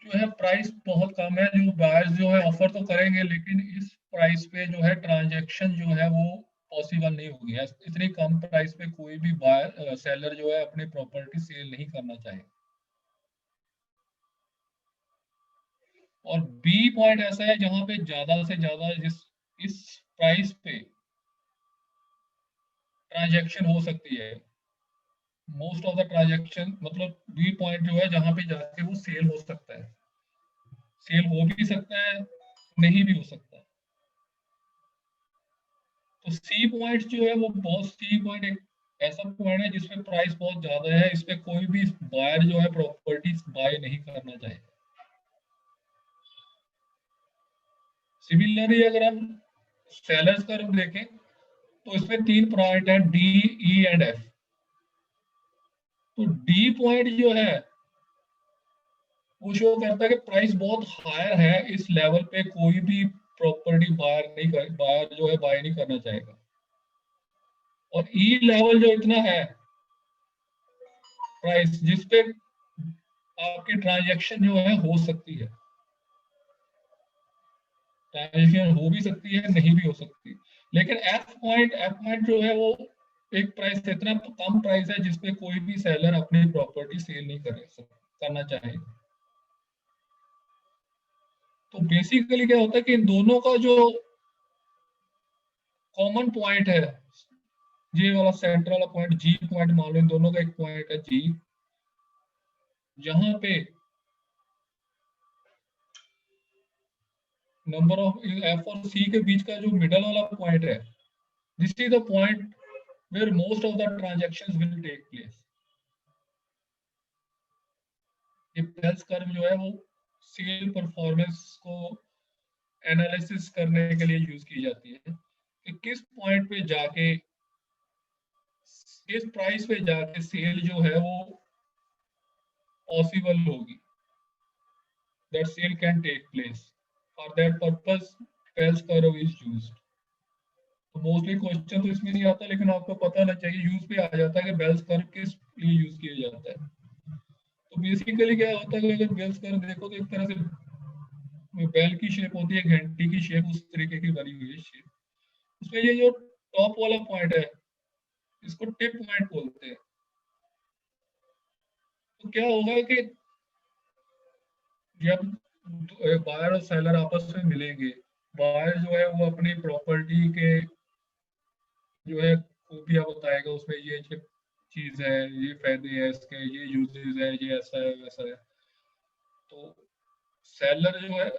जो है प्राइस बहुत कम है, जो बायर्स जो है ऑफर तो करेंगे, लेकिन इस प्राइस पे जो है ट्रांजैक्शन जो है वो पॉसिबल नहीं होगी। इतनी कम प्राइस पे कोई भी बायर सेलर जो है अपनी प्रॉपर्टी सेल नहीं करना चाहेगा। और बी पॉइंट ऐसा है जहां पे ज्यादा से ज्यादा इस प्राइस पे ट्रांजैक्शन हो सकती है। मोस्ट ऑफ द ट्रांजैक्शन, मतलब बी पॉइंट जो है जहां पे जाके वो सेल हो सकता है, सेल हो भी सकता है, नहीं भी हो सकता। तो सी पॉइंट जो है वो बहुत, सी पॉइंट एक ऐसा पॉइंट है जिसपे प्राइस बहुत ज्यादा है, इस पे कोई भी बायर जो है प्रॉपर्टी बाय नहीं करना चाहेगा। सिमिलरली अगर हम सेलर्स कर्व देखें तो इसमें 3 पॉइंट है, डी, ई एंड एफ। तो डी पॉइंट जो है वो शो करता है कि प्राइस बहुत हायर है, इस लेवल पे कोई भी प्रॉपर्टी बायर जो है बाय नहीं करना चाहेगा। और ई लेवल जो इतना है प्राइस जिसपे आपकी ट्रांजैक्शन जो है हो सकती है, ट्रांजैक्शन हो भी सकती है, नहीं भी हो सकती। लेकिन एफ पॉइंट जो है वो एक प्राइस, इतना कम प्राइस है जिसपे कोई भी सेलर अपनी प्रॉपर्टी सेल नहीं करना चाहेगा। तो बेसिकली क्या होता है कि इन दोनों का जो कॉमन पॉइंट है, ये वाला सेंटर वाला पॉइंट, जी पॉइंट मान लो, इन दोनों का एक पॉइंट है जी, जहां पे नंबर ऑफ एफ और सी के बीच का जो मिडल वाला पॉइंट है, this is the point where most of the transactions will take place. ये बेल्स कर्व जो है वो सेल परफॉर्मेंस को एनालिसिस करने के लिए यूज की जाती है कि किस पॉइंट पे जाके, किस प्राइस पे जाके सेल जो है वो पॉसिबल होगी, that sale can take place. For that purpose Bell's curve is used. तो मोस्टली क्वेश्चन तो इसमें नहीं आता, लेकिन आपको पता होना चाहिए, यूज पे आ जाता है कि बेल्स कर्व किस लिए यूज किया जाता है। तो बेसिकली क्या होता है कि अगर बेल्स कर्व देखो तो एक तरह से बेल की शेप होती है, घंटी की शेप, उस तरीके की बनी हुई है शेप। उसमें ये जो टॉप वाला पॉइंट है इसको टिप पॉइंट बोलते हैं। तो क्या होगा कि जब बायर और सेलर आपस में मिलेंगे, बायर जो है वो अपनी प्रॉपर्टी के जो है खूबियां बताएगा, उसमें ये चीज है, ये फायदे है इसके, ये यूजेस है, ये ऐसा है वैसा है। तो सेलर जो है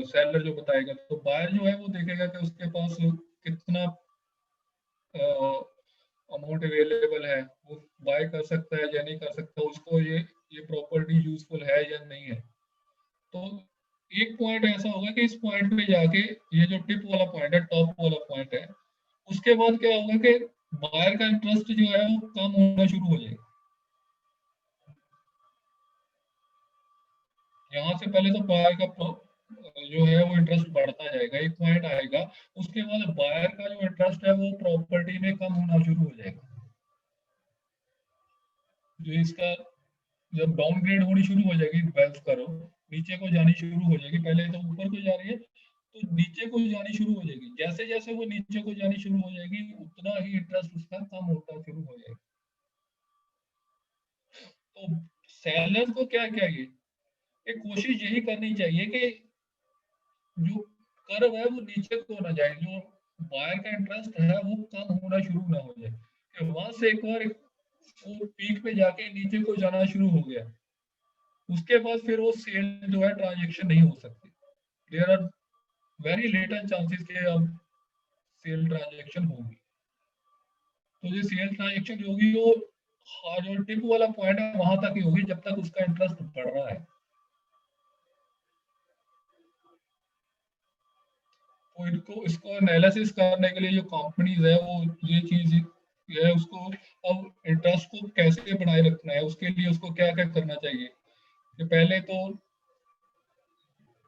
सेलर जो बताएगा, तो बायर जो है वो देखेगा कि उसके पास कितना अमाउंट अवेलेबल है, वो बाय कर सकता है या नहीं कर सकता, उसको ये प्रॉपर्टी यूजफुल है या नहीं है। तो एक पॉइंट ऐसा होगा कि इस पॉइंट पे जाके, ये जो टिप वाला पॉइंट है, टॉप वाला पॉइंट है, उसके बाद क्या होगा कि बायर का इंटरेस्ट जो है वो कम होना शुरू हो जाएगा। यहाँ से पहले तो बायर का जो है वो इंटरेस्ट बढ़ता जाएगा, एक पॉइंट आएगा, उसके बाद बायर का जो इंटरेस्ट है वो प्रॉपर्टी में कम होना शुरू हो जाएगा। जो इसका जब डाउनग्रेड होनी शुरू हो जाएगी, वेल्थ करो नीचे को जानी शुरू हो जाएगी, पहले तो ऊपर को जा रही है, तो नीचे को जानी शुरू हो जाएगी। जैसे जैसे वो नीचे को जानी शुरू हो जाएगी, उतना ही इंटरेस्ट उसका कम होता शुरू हो जाएगा। तो सेलर को क्या चाहिए, एक कोशिश यही करनी चाहिए कि जो कर्व है वो नीचे को ना जाए, जो बायर का इंटरेस्ट है वो कम होना शुरू ना हो जाए, कि वहां से एक बार वो पीक पे जाके नीचे को जाना शुरू हो गया, उसके बाद फिर वो सेल जो है ट्रांजेक्शन नहीं हो सकती। There are very little chances के अब सेल ट्रांजेक्शन होगी। तो ये सेल ट्रांजेक्शन जो होगी वो जो टिप वाला पॉइंट है वहां तक ही होगी जब तक उसका इंटरेस्ट बढ़ रहा है। तो इनको इसको एनालिसिस करने के लिए जो कंपनीज है वो ये चीज है, उसको अब इंटरेस्ट को कैसे बनाए रखना है, उसके लिए उसको क्या क्या करना चाहिए। कि पहले तो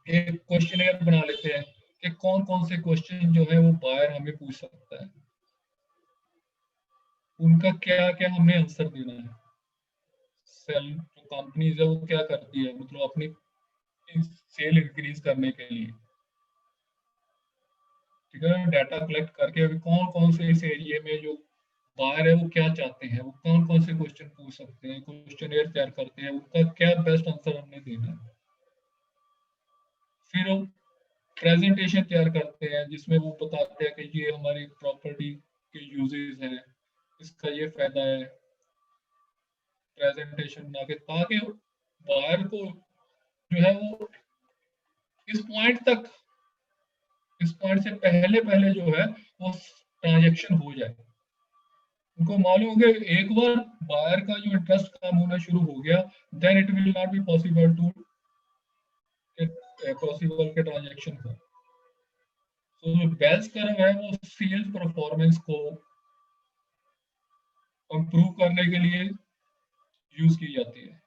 एक क्वेश्चनेयर बना लेते हैं कि कौन कौन से क्वेश्चन जो है वो बायर हमें पूछ सकता है, उनका क्या क्या हमने आंसर देना है। सेल जो कंपनीज है वो क्या करती है, मतलब अपनी सेल इंक्रीज करने के लिए, ठीक है, डाटा कलेक्ट करके अभी कौन कौन से इस एरिया में जो बायर है वो क्या चाहते हैं, वो कौन कौन से क्वेश्चन पूछ सकते हैं, क्वेश्चनेयर तैयार करते हैं, उनका क्या बेस्ट आंसर हमने देना है। फिर वो प्रेजेंटेशन तैयार करते हैं जिसमें वो बताते हैं कि ये हमारी प्रॉपर्टी के यूजेस है, इसका ये फायदा है, प्रेजेंटेशन बना के, ताकि बायर को जो है वो इस पॉइंट तक, इस पॉइंट से पहले पहले जो है वो ट्रांजेक्शन हो जाए। उनको मालूम हो कि एक बार बायर का जो इंटरेस्ट कम होना शुरू हो गया, then it will not be possible to possible के ट्रांजेक्शन का। तो जो बेल्स कर्व है वो सेल्स परफॉर्मेंस को इम्प्रूव करने के लिए यूज की जाती है।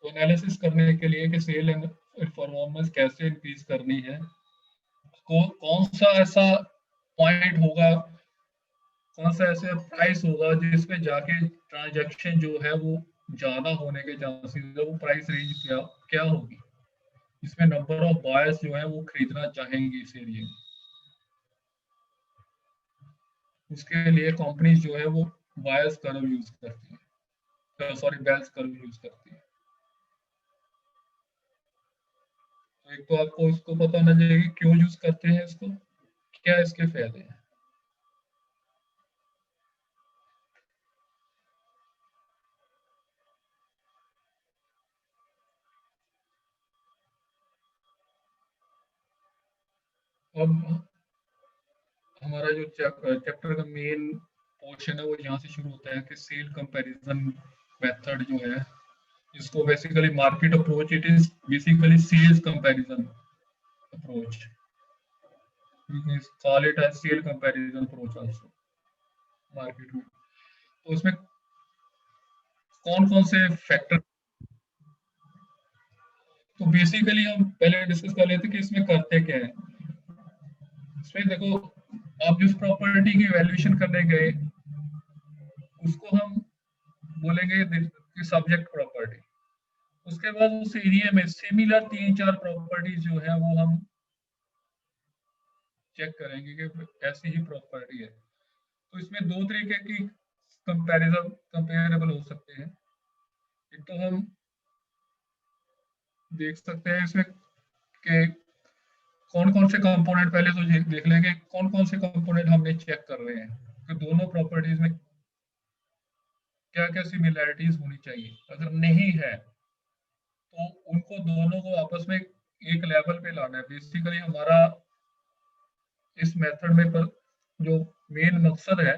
तो एनालिसिस करने के लिए कि सेल परफॉर्मेंस कैसे इंक्रीज करनी है, कौन सा ऐसा पॉइंट होगा, कौन सा ऐसे प्राइस होगा जिसपे जाके ट्रांजैक्शन जो है वो ज्यादा होने के चांसेस है, वो प्राइस रेंज क्या क्या होगी, इसमें नंबर ऑफ बायर्स जो है वो खरीदना चाहेंगे इस एरिया में। उसके लिए कंपनीज जो है वो बायर्स कर्व यूज करती है, सॉरी बेल्स कर्व यूज करती है। तो एक तो आपको इसको पता होना चाहिए कि क्यों यूज करते हैं इसको, क्या इसके फायदे हैं। अब हमारा जो चैप्टर का मेन पोर्शन है वो यहाँ से शुरू होता है कि सेल कंपैरिजन मेथड जो है, इसको basically market approach, it is basically sales comparison approach, we can call it as sale comparison approach also market में। तो उसमें कौन कौन से फैक्टर, तो बेसिकली हम पहले डिस्कस कर लेते कि इसमें करते क्या है। इसमें देखो, आप जिस प्रॉपर्टी की वैल्यूएशन करने गए उसको हम बोलेंगे कि सब्जेक्ट प्रॉपर्टी। उसके बाद उस एरिया में सिमिलर तीन चार प्रॉपर्टीज जो है वो हम चेक करेंगे कि ऐसी ही प्रॉपर्टी है। तो इसमें दो तरीके की कंपैरिजन कंपेरेबल हो सकते हैं। एक तो हम देख सकते हैं इसमें कि कौन कौन से कंपोनेंट, पहले तो देख लेंगे कौन कौन से कंपोनेंट हमने चेक कर रहे हैं कि दोनों प्रॉपर्टीज में क्या क्या सिमिलैरिटीज होनी चाहिए। अगर नहीं है तो उनको दोनों को आपस में एक लेवल पे लाना है। बेसिकली हमारा इस मेथड में पर जो मेन मकसद है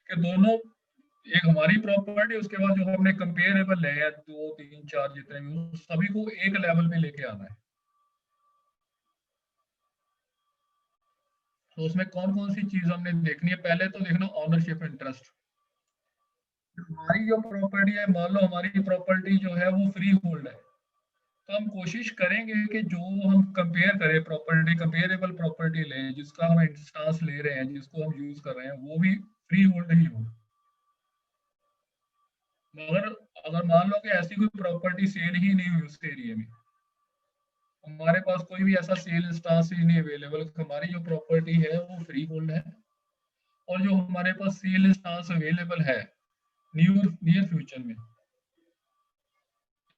कि दोनों, एक हमारी प्रॉपर्टी, उसके बाद जो हमने कंपेरेबल है दो तीन चार जितने भी, सभी को एक लेवल पे लेके आना है। तो उसमें कौन कौन सी चीज हमने देखनी है, पहले तो देखना ऑनरशिप इंटरेस्ट। हमारी जो प्रॉपर्टी है, मान लो हमारी प्रॉपर्टी जो है वो फ्री होल्ड है, तो हम कोशिश करेंगे कि जो हम कंपेयर करें प्रॉपर्टी, कंपेरेबल प्रॉपर्टी लें, जिसका हम इंस्टांस ले रहे हैं, जिसको हम यूज कर रहे हैं, वो भी फ्री होल्ड ही हो। मगर अगर मान लो कि ऐसी कोई प्रॉपर्टी सेल ही नहीं हुई उस एरिया में, हमारे पास कोई भी ऐसा सेल इंस्टांस ही नहीं अवेलेबल, हमारी जो प्रॉपर्टी है वो फ्री होल्ड है, और जो हमारे पास सेल इंस्टांस अवेलेबल है नियर फ्यूचर में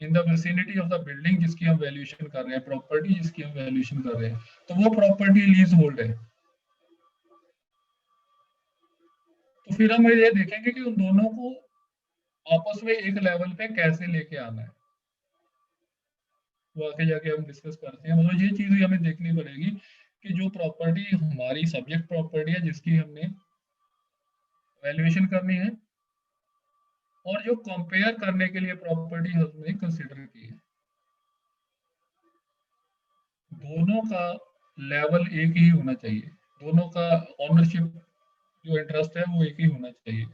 in the vicinity of the building जिसकी हम वैल्यूएशन कर रहे हैं, प्रॉपर्टी जिसकी हम वैल्यूएशन कर रहे हैं, तो वो प्रॉपर्टी लीज होल्ड है। तो फिर हम ये देखेंगे कि उन दोनों को आपस में एक लेवल पे कैसे लेके आना है, वो आगे जाके हम डिस्कस करते हैं। मतलब ये चीज भी हमें देखनी पड़ेगी कि जो प्रॉपर्टी हमारी सब्जेक्ट प्रॉपर्टी है जिसकी हमने वैल्यूएशन करनी है, और जो कंपेयर करने के लिए प्रॉपर्टी हमने कंसिडर की है, दोनों का लेवल एक ही होना चाहिए, दोनों का ऑनरशिप जो इंटरेस्ट है वो एक ही होना चाहिए।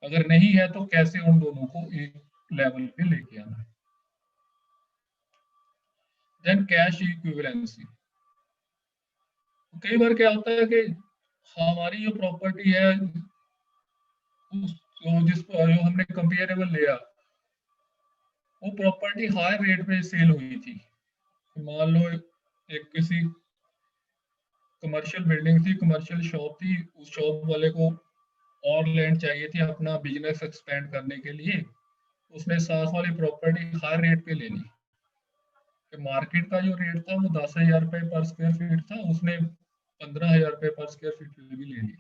अगर नहीं है तो कैसे उन दोनों को एक लेवल पे लेके आना है। Then cash equivalency. कई बार क्या होता है कि हमारी जो प्रॉपर्टी है उस जो हमने कंपेरेबल लिया, वो प्रॉपर्टी हाई रेट पे सेल हुई थी। मान लो एक किसी कमर्शियल बिल्डिंग थी, कमर्शियल शॉप थी, उस शॉप वाले को और लैंड चाहिए थी अपना बिजनेस एक्सपेंड करने के लिए, उसने साथ वाली प्रॉपर्टी हाई रेट पे ले ली। मार्केट का जो रेट था वो 10,000 रुपये पर स्क्वायर फीट था, उसने 15,000 रुपये पर स्क्वायर फीट पे भी ले ली।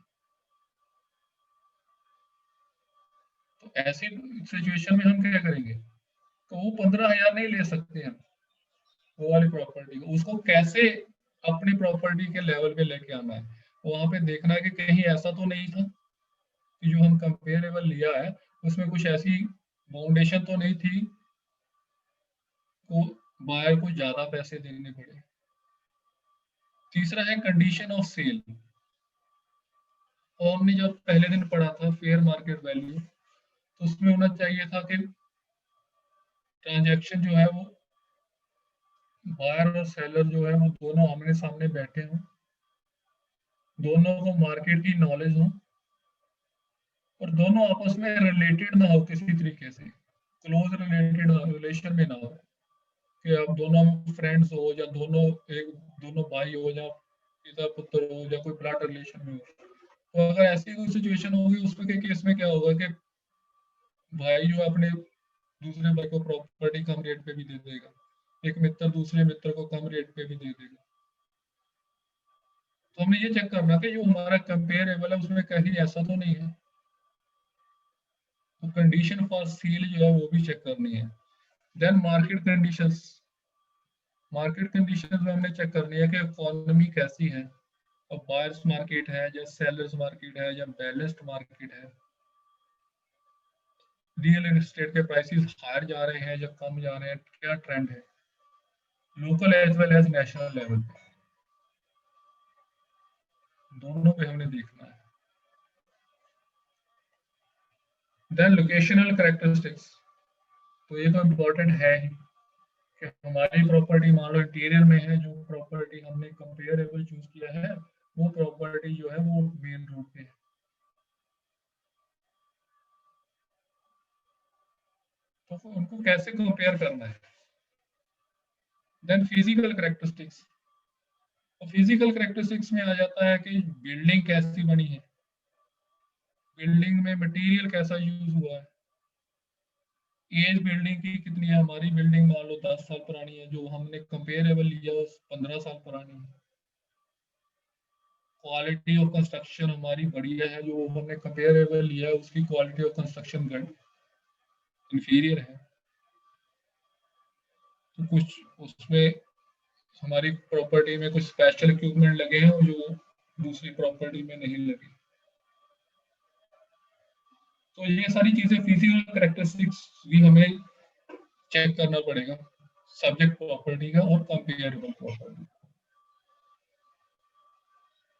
तो ऐसी सिचुएशन में हम क्या करेंगे, तो वो 15,000 नहीं ले सकते हम वो वाली प्रॉपर्टी को, उसको कैसे अपनी प्रॉपर्टी के लेवल पे लेके आना है, वहां पे देखना है कि कहीं ऐसा तो नहीं था कि जो हम कंपेरेबल लिया है उसमें कुछ ऐसी फाउंडेशन तो नहीं थी को बायर को ज्यादा पैसे देने पड़े। तीसरा है कंडीशन ऑफ सेल। और हमने जब पहले दिन पढ़ा था फेयर मार्केट वैल्यू, तो उसमें होना चाहिए था कि ट्रांजैक्शन जो है वो बायर और सेलर जो है वो दोनों आमने सामने बैठे हों, दोनों को मार्केट की नॉलेज हो, और दोनों आपस में रिलेटेड ना हो, किसी तरीके से क्लोज रिलेटेड रिलेशन में ना हो कि आप दोनों फ्रेंड्स हो, या दोनों भाई हो, या पिता पुत्र हो, या कोई ब्लड रिलेशन में हो। तो अगर ऐसी कोई सिचुएशन होगी उसमें के केस में क्या होगा कि भाई जो अपने दूसरे भाई को प्रॉपर्टी कम रेट पे भी दे देगा, एक मित्र दूसरे मित्र को कम रेट पे भी दे देगा। तो हमें ये चेक करना कि जो हमारा कंपेरेबल है उसमें कहीं ऐसा तो नहीं है। तो कंडीशन फॉर सेल जो है वो भी चेक करनी है। Then market conditions. Market conditions में हमने चेक करनी है कि इकोनॉमी कैसी है, अब बायर्स मार्केट है या सेलर्स मार्केट है या बैलेंस्ड मार्केट है, रियल एस्टेट के प्राइसेस हायर जा रहे हैं या कम जा रहे हैं, क्या ट्रेंड है local as well as national level पे, दोनों पे हमने देखना है। Then locational characteristics. तो ये तो इम्पोर्टेंट है ही कि हमारी प्रॉपर्टी मान लो इंटीरियर में है, जो प्रॉपर्टी हमने कंपेरेबल चूज किया है वो प्रॉपर्टी जो है वो मेन रोड पे है, तो उनको कैसे कंपेयर करना है। Then physical characteristics. तो फिजिकल कैरेक्टरिस्टिक्स में आ जाता है कि बिल्डिंग कैसी बनी है, बिल्डिंग में मटेरियल कैसा यूज हुआ है, एज बिल्डिंग की कितनी है, हमारी बिल्डिंग मान लो 10 साल पुरानी है, जो हमने कंपेरेबल लिया उस 15 साल पुरानी है। क्वालिटी ऑफ कंस्ट्रक्शन हमारी बढ़िया है, जो हमने कंपेरेबल लिया है उसकी क्वालिटी ऑफ कंस्ट्रक्शन इंफीरियर है। तो कुछ उसमें हमारी प्रॉपर्टी में कुछ स्पेशल इक्विपमेंट लगे हैं जो दूसरी प्रॉपर्टी में नहीं लगे। तो ये सारी चीजें फिजिकल कैरेक्टरिस्टिक्स भी हमें चेक करना पड़ेगा सब्जेक्ट प्रॉपर्टी का और कंपेरेबल प्रॉपर्टी।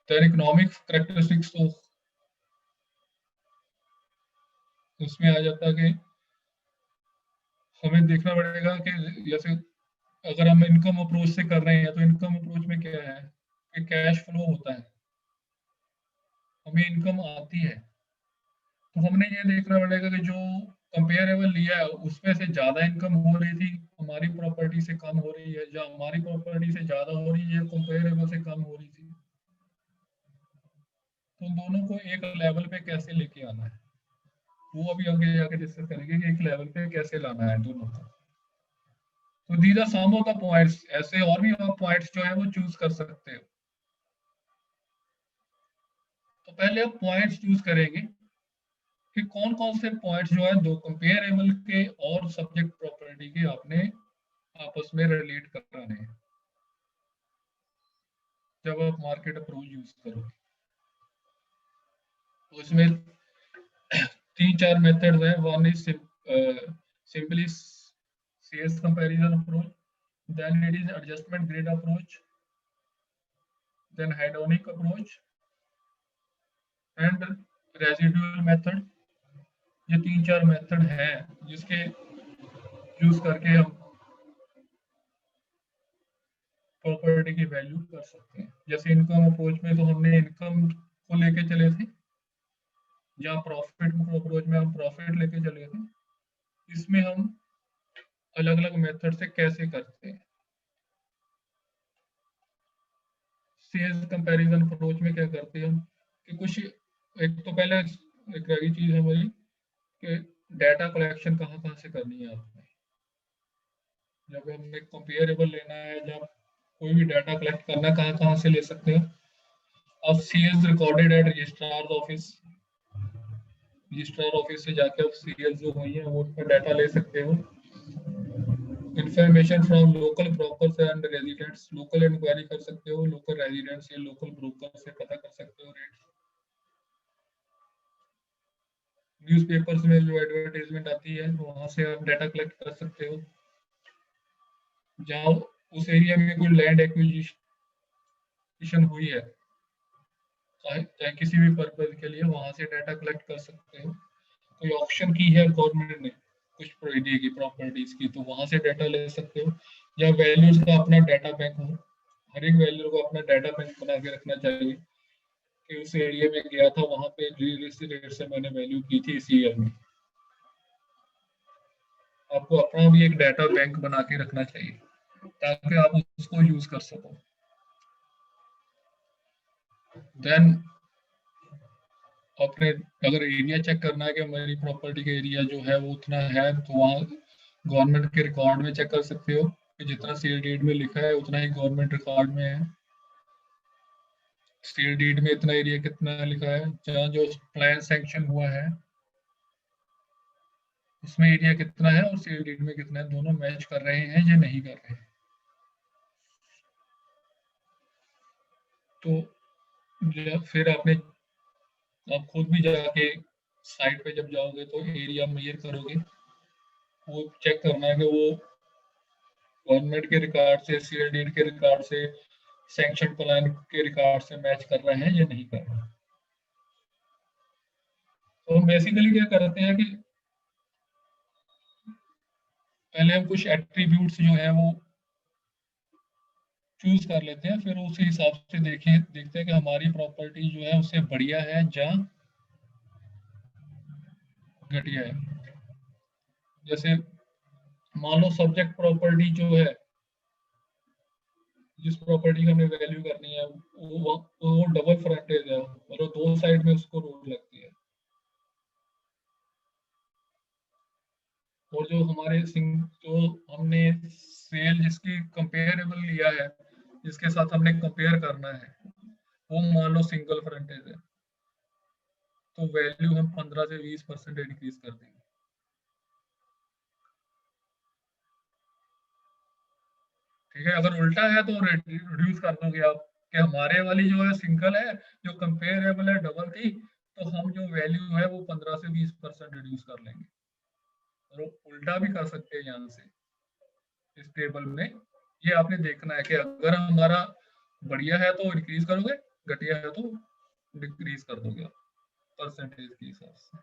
तो इकोनॉमिक कैरेक्टरिस्टिक्स तो उसमें आ जाता है कि हमें देखना पड़ेगा कि जैसे अगर हम इनकम अप्रोच से कर रहे हैं तो इनकम अप्रोच में क्या है कि कैश फ्लो होता है, हमें इनकम आती है, तो हमने ये देखना पड़ेगा कि जो कंपेरेबल लिया है उसमें से ज्यादा इनकम हो रही थी हमारी प्रॉपर्टी से कम हो रही है, या हमारी प्रॉपर्टी से ज्यादा हो रही है कंपेरेबल से कम हो रही थी, तो उन दोनों को एक लेवल पे कैसे लेके आना है वो अभी आगे जाके डिस्कस करेंगे कि एक लेवल पे कैसे लाना है दोनों को। तो these are some of the points, ऐसे और भी आप पॉइंट्स जो है वो चूज कर सकते हो। तो पहले आप पॉइंट्स चूज करेंगे कि कौन कौन से पॉइंट्स जो है दो कंपेरेबल के और सब्जेक्ट प्रॉपर्टी के आपने आपस में रिलेट कराने हैं जब आप मार्केट अप्रोच यूज करोगे। तो इसमें 3-4 मेथड्स हैं। One is simply sales comparison approach, then it is adjustment grid approach, then hedonic approach and residual method. ये 3-4 मेथड हैं जिसके यूज करके हम प्रॉपर्टी की वैल्यू कर सकते हैं। जैसे इनकम अप्रोच में तो हमने इनकम को लेके चले थे, या प्रॉफिट अप्रोच में हम प्रॉफिट लेके चले थे। इसमें हम अलग अलग मेथड से कैसे करते हैं। सेल्स कंपैरिजन अप्रोच में क्या करते हैं हम कि कुछ एक तो पहले एक रही चीज है हमारी कि डाटा कलेक्शन कहाँ कहाँ से करनी है आपने। जब हमें कंपेरेबल लेना है, जब कोई भी डाटा कलेक्ट करना, कहाँ कहाँ से ले सकते हो आप। Sales recorded at registrar office, registrar office से जाके आप सेल्स जो हुई है वो उसका डाटा ले सकते हो। Information from local brokers and residents, local inquiry कर सकते हो, लोकल रेजिडेंट्स या लोकल ब्रोकर से पता कर सकते हो रेट। न्यूज़पेपर्स में जो एडवर्टाइजमेंट आती है वहां से आप डाटा कलेक्ट कर सकते हो। जहाँ उस एरिया में कोई लैंड एक्विजिशन हुई है चाहे किसी भी पर्पज के लिए, वहां से डाटा कलेक्ट कर सकते हो। कोई ऑप्शन की है गवर्नमेंट ने कुछ एरिया की प्रॉपर्टीज की, तो वहां से डाटा ले सकते हो। या वैल्यूज का अपना डाटा बैंक हो, हर एक वैल्यू को अपना डाटा बैंक बना के रखना चाहिए कि उस एरिया में गया था वहां पे इस रेट से मैंने वैल्यू की थी इसी ईयर में। आपको अपना भी एक डाटा बैंक बना के रखना चाहिए ताकि आप उसको यूज कर सको। देन अपने अगर एरिया चेक करना है कि हमारी प्रॉपर्टी का एरिया जो है वो उतना है, तो वहाँ गवर्नमेंट के रिकॉर्ड में चेक कर सकते हो कि जितना सेल डीड में लिखा है उतना ही गवर्नमेंट रिकॉर्ड में है। सेल डीड में इतना एरिया कितना लिखा है, जहाँ जो प्लान सैंक्शन हुआ है उसमें एरिया कितना है और सेल डीड में कितना है, दोनों मैच कर रहे हैं या नहीं कर रहे हैं। तो फिर आप खुद भी जाके साइट पे जब जाओगे तो एरिया मेजर करोगे, वो चेक करना है कि वो गवर्नमेंट के रिकॉर्ड से, सेल डीड के रिकॉर्ड से, सैंक्शन प्लान के रिकॉर्ड से मैच कर रहे हैं या नहीं कर रहे हैं। तो हम बेसिकली क्या करते हैं कि पहले हम कुछ एट्रीब्यूट्स जो है वो चूज कर लेते हैं, फिर उस हिसाब से देखते हैं कि हमारी प्रॉपर्टी जो है उससे बढ़िया है या घटिया है। जैसे मान लो सब्जेक्ट प्रॉपर्टी जो है, जिस प्रॉपर्टी की हमें वैल्यू करनी है वो डबल फ्रंटेज है, मतलब दो साइड में उसको रोड लगती है। और जो हमारे जो हमने सेल जिसकी कंपेरेबल लिया है, जिसके साथ हमने कंपेयर करना है, वो मान लो सिंगल फ्रंटेज है, तो वैल्यू हम 15 से 20% इंक्रीज कर देंगे। ठीक है, अगर उल्टा है तो रिड्यूस कर दोगे आप कि हमारे वाली जो है सिंगल है, जो कंपेरेबल है डबल थी, तो हम जो वैल्यू है वो 15 से 20% रिड्यूस कर लेंगे। और उल्टा भी कर सकते हैं यहाँ से इस टेबल में। ये आपने देखना है कि अगर हमारा बढ़िया है तो इंक्रीज करोगे, घटिया है तो डिक्रीज कर दोगे परसेंटेज के हिसाब से।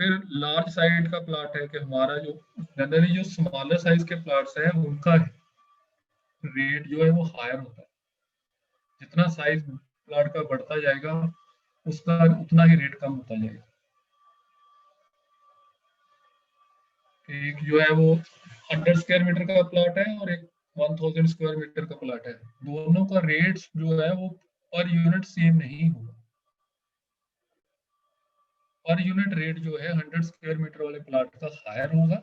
फिर लार्ज साइड का प्लाट है कि हमारा जो जनरली जो स्मॉलर साइज के प्लाट्स है उनका रेट जो है वो हायर होता है। जितना साइज प्लाट का बढ़ता जाएगा उसका उतना ही रेट कम होता जाएगा। एक जो है वो 100 स्क्वायर मीटर का प्लाट है और एक 1000 स्क्वायर मीटर का प्लाट है। दोनों का रेट जो है वो पर यूनिट सेम नहीं होगा। पर यूनिट रेट जो है 100 स्क्वायर मीटर वाले प्लाट का हायर होगा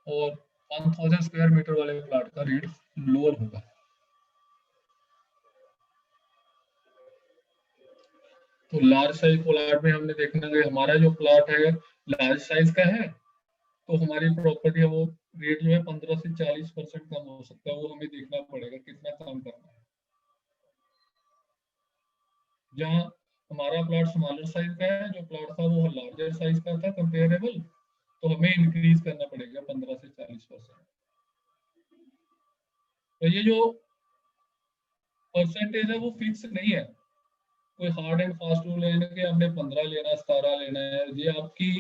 और 1000 स्क्वायर मीटर वाले प्लाट का रेट लोअर होगा। तो लार्ज साइज प्लाट में हमने देखना है हमारा जो प्लाट है लार्ज साइज का है तो हमारी प्रॉपर्टी है वो रेट जो है 15 से 40% कम हो सकता है। वो हमें देखना पड़ेगा कितना कम करना है। जहाँ हमारा प्लॉट स्मॉलर साइज का है, जो प्लॉट था वो लार्जर साइज का था कंपेरेबल, तो हमें इंक्रीज करना पड़ेगा 15 से 40%। तो ये जो परसेंटेज है वो फिक्स नहीं है, कोई हार्ड एंड फास्ट रूल है कि हमने 15 लेना 17 लेना है। ये आपकी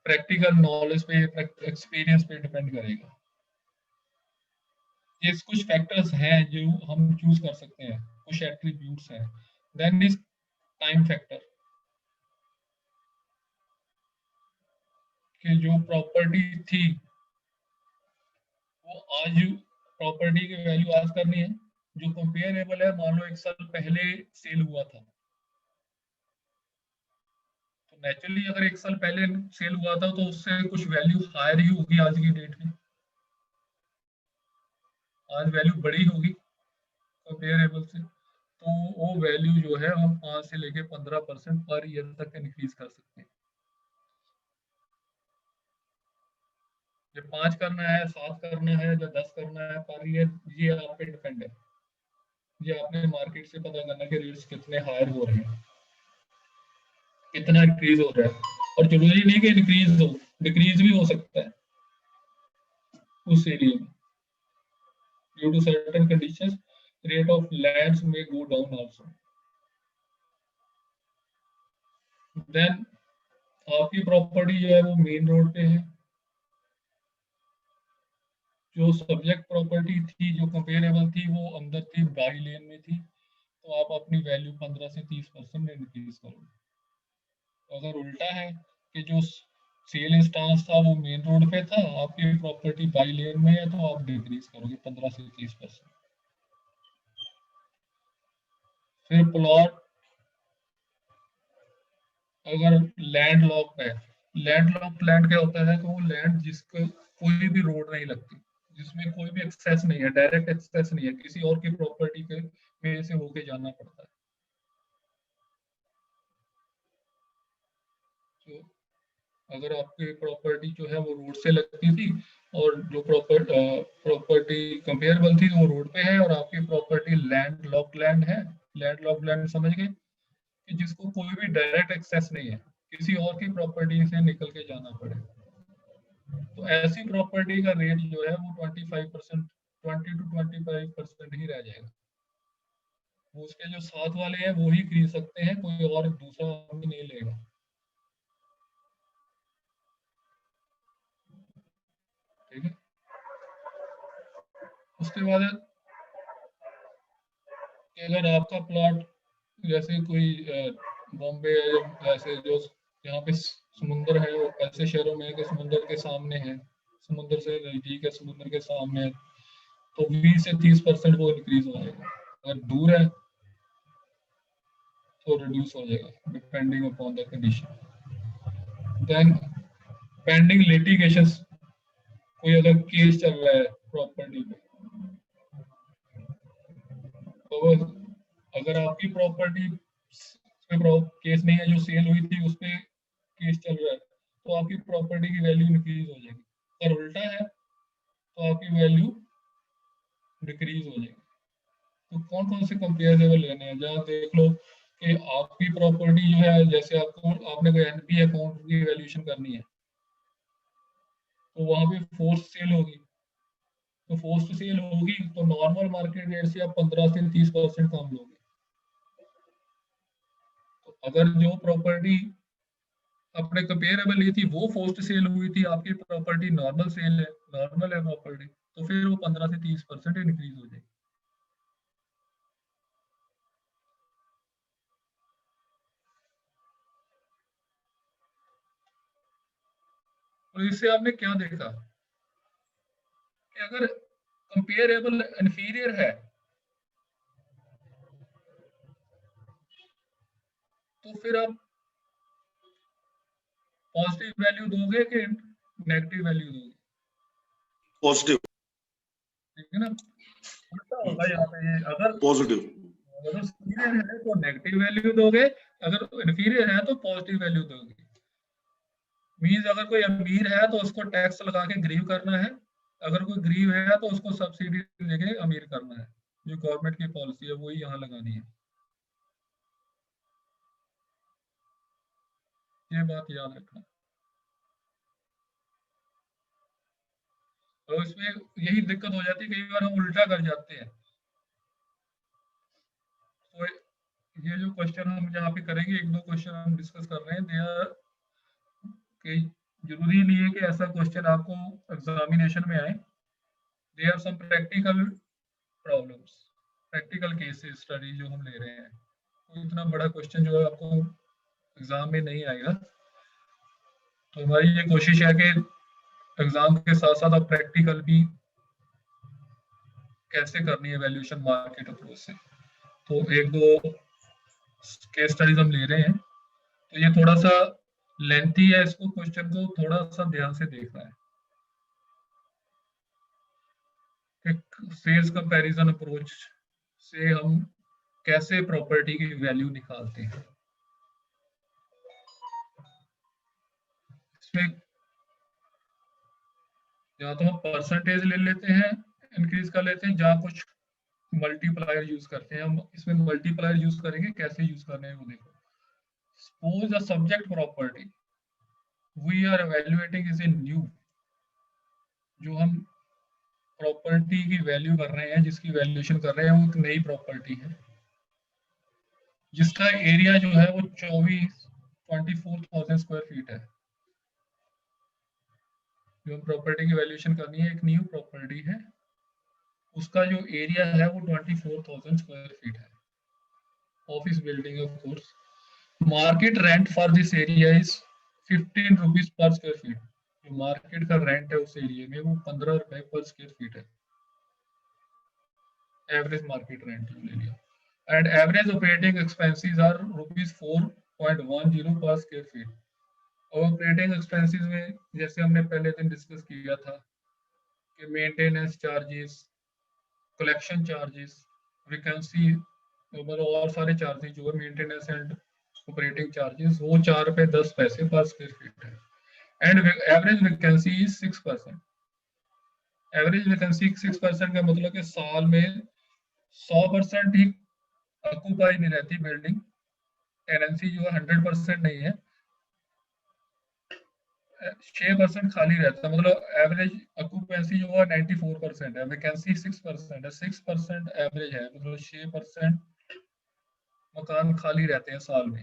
प्रैक्टिकल नॉलेज पे एक्सपीरियंस पे डिपेंड करेगा। ये कुछ फैक्टर्स हैं जो हम चूज कर सकते हैं, कुछ एट्रीब्यूट्स हैं। देन इज टाइम फैक्टर कि जो प्रॉपर्टी थी वो आज प्रॉपर्टी की वैल्यू आज करनी है जो कंपेरेबल है। मान लो 1 साल पहले सेल हुआ था तो नेचुरली अगर 1 साल पहले सेल हुआ था तो उससे कुछ वैल्यू हायर ही होगी आज की डेट में। आज वैल्यू बड़ी होगी कंपेरेबल से, तो वो वैल्यू जो है हम 5 से लेके 15% पर ईयर तक इंक्रीज कर सकते हैं। ये 5 करना है, 7 करना है या 10 करना है पर ईयर, ये आप पे डिपेंड है। ये आपने मार्केट से पता करना कि रेट्स कितने हायर हो रहे हैं, कितना इंक्रीज हो रहा है। और जरूरी नहीं कि इंक्रीज हो, डिक्रीज भी हो सकता है उस एरिया में। Due to certain conditions rate of lands में गो डाउन आल्सो। देन आपकी प्रॉपर्टी जो है वो मेन रोड पे है। जो सब्जेक्ट प्रॉपर्टी थी जो कंपेरेबल थी वो अंदर थी, बाई लेन में थी, तो आप अपनी वैल्यू 15 से 30% इंक्रीज करोगे। अगर उल्टा है कि जो सेल इंस्टांस था वो मेन रोड पे था, आपकी प्रॉपर्टी बाई लेन में है, तो आप डिक्रीज करोगे 15 से 30%। फिर प्लॉट अगर लैंड लॉक है, लैंड लॉक लैंड क्या होता है कि वो लैंड जिसको कोई भी रोड नहीं लगती, जिसमें कोई भी एक्सेस नहीं है, डायरेक्ट एक्सेस नहीं है, किसी और की प्रॉपर्टी के में से होके जाना पड़ता है। तो अगर आपकी प्रॉपर्टी जो है वो रोड से लगती थी और जो प्रॉपर्टी कंपेरेबल थी वो रोड पे है, और आपकी प्रॉपर्टी लैंड लॉक लैंड है, लैंड लॉक लैंड समझ गए कि जिसको कोई भी डायरेक्ट एक्सेस नहीं है, किसी और की प्रॉपर्टी से निकल के जाना पड़े, तो ऐसी प्रॉपर्टी का रेट जो है वो 25%, 20 to 25% ही रह जाएगा। वो उसके जो साथ वाले हैं वो ही खरीद सकते हैं, कोई और दूसरा आदमी नहीं लेगा। ठीक है। उसके बाद कि अगर आपका प्लॉट जैसे कोई बॉम्बे ऐसे जो यहाँ पे समुंदर है, वो ऐसे शहरों में है कि समुंदर के सामने है, समुंदर से नजदीक है, समुंदर के सामने है, तो 20 से 30% वो इंक्रीज हो जाएगा। अगर दूर है तो रिड्यूस हो जाएगा depending upon the condition. Then pending litigations, कोई अगर केस चल रहा है प्रॉपर्टी पे, तो अगर आपकी प्रॉपर्टी केस नहीं है, जो सेल हुई थी उस पे केस चल रहा है, तो आपकी प्रॉपर्टी की वैल्यू इंक्रीज हो जाएगी। अगर उल्टा है तो आपकी वैल्यू डिक्रीज हो जाएगी। तो कौन कौन से कंपेरेबल लेने हैं, जहाँ देख लो कि आपकी प्रॉपर्टी जो है, जैसे आपको आपने कोई एनपी अकाउंट की वैल्यूएशन करनी है तो वहां पे फोर्स सेल होगी, तो फोर्स सेल होगी तो नॉर्मल मार्केट रेट से आप 15 से 30% कम लोगे। तो अगर जो प्रॉपर्टी अपने कंपेरेबल ली थी वो पोस्ट सेल हुई थी, आपकी प्रॉपर्टी नॉर्मल सेल है, नॉर्मल है प्रॉपर्टी, तो फिर वो 15 से 30% इंक्रीज हो जाएगी। तो इससे आपने क्या देखा कि अगर कंपेरेबल इंफीरियर है तो फिर आप पॉजिटिव वैल्यू दोगे कि नेगेटिव वैल्यू दोगे? पॉजिटिव। ठीक है ना, उल्टा होगा यहाँ पे। ये अगर पॉजिटिव सुपीरियर है तो नेगेटिव वैल्यू दोगे, अगर इन्फीरियर है तो पॉजिटिव वैल्यू दोगे। मींस अगर कोई अमीर है तो उसको टैक्स लगा के गरीब करना है, अगर कोई गरीब है तो उसको सब्सिडी देके अमीर करना है। जो गवर्नमेंट की पॉलिसी है वही यहाँ लगानी है, ये बात याद रखना। तो इसमें यही दिक्कत हो जाती है, कई बार हम उल्टा कर जाते हैं। तो ये जो क्वेश्चन हम यहाँ पे करेंगे, एक दो क्वेश्चन हम डिस्कस कर रहे हैं, दे आर कि जरूरी नहीं है कि ऐसा क्वेश्चन आपको एग्जामिनेशन में आए। They are some practical problems, practical cases study जो हम ले रहे हैं। तो इतना बड़ा क्वेश्चन जो है आपको एग्जाम में नहीं आएगा। तो हमारी ये कोशिश है कि एग्जाम के साथ साथ आप प्रैक्टिकल भी कैसे करनी है वैल्यूएशन मार्केट अप्रोच से। तो एक दो केस स्टडीज हम ले रहे हैं, तो ये थोड़ा सा लेंथी है, इसको क्वेश्चन को थोड़ा सा ध्यान से देखना है। सेल्स कंपैरिजन अप्रोच से हम कैसे प्रॉपर्टी की वैल्यू निकालते हैं। इसमें या तो हम परसेंटेज ले लेते हैं, इंक्रीज कर लेते हैं, जहाँ कुछ मल्टीप्लायर यूज करते हैं। हम इसमें मल्टीप्लायर यूज करेंगे, कैसे यूज करने हैं वो देखो। Suppose the subject property we are evaluating is a new, जो हम प्रॉपर्टी की वैल्यू कर रहे हैं, जिसकी वैल्यूएशन कर रहे हैं, वो एक नई प्रॉपर्टी है जिसका एरिया जो है वो 24,000 स्क्वायर फीट है। जो हम प्रॉपर्टी की वैल्यूएशन करनी है, एक न्यू प्रॉपर्टी है, उसका जो एरिया है वो 24,000 स्क्वायर फीट है, office building of course. Market rent for this area is 15 rupees per square feet. जो मार्केट का रेंट है उस एरिया में वो 15 रुपए पर स्क्वायर फीट है, एवरेज मार्केट रेंट ले लिया। And average operating expenses are rupees 4.10 per square feet. और ऑपरेटिंग एक्सपेंसेस में जैसे हमने पहले दिन डिस्कस किया था कि maintenance charges, collection charges, vacancy, मतलब और सारे चार्जेस जो है मेंटेनेंस एंड ऑपरेटिंग चार्जेस, वो 4 रुपए 10 पैसे पर स्क्वायर फीट है। And average vacancy is 6%। Average vacancy 6% का मतलब कि साल में 100% ही ऑक्यूपाई नहीं रहती बिल्डिंग, टेनेंसी जो है 100% नहीं है, 6% खाली रहता है। मतलब एवरेज ऑक्यूपेंसी जो है 94% है, वैकेंसी 6% है, 6% एवरेज है, मतलब 6% मकान खाली रहते हैं साल में।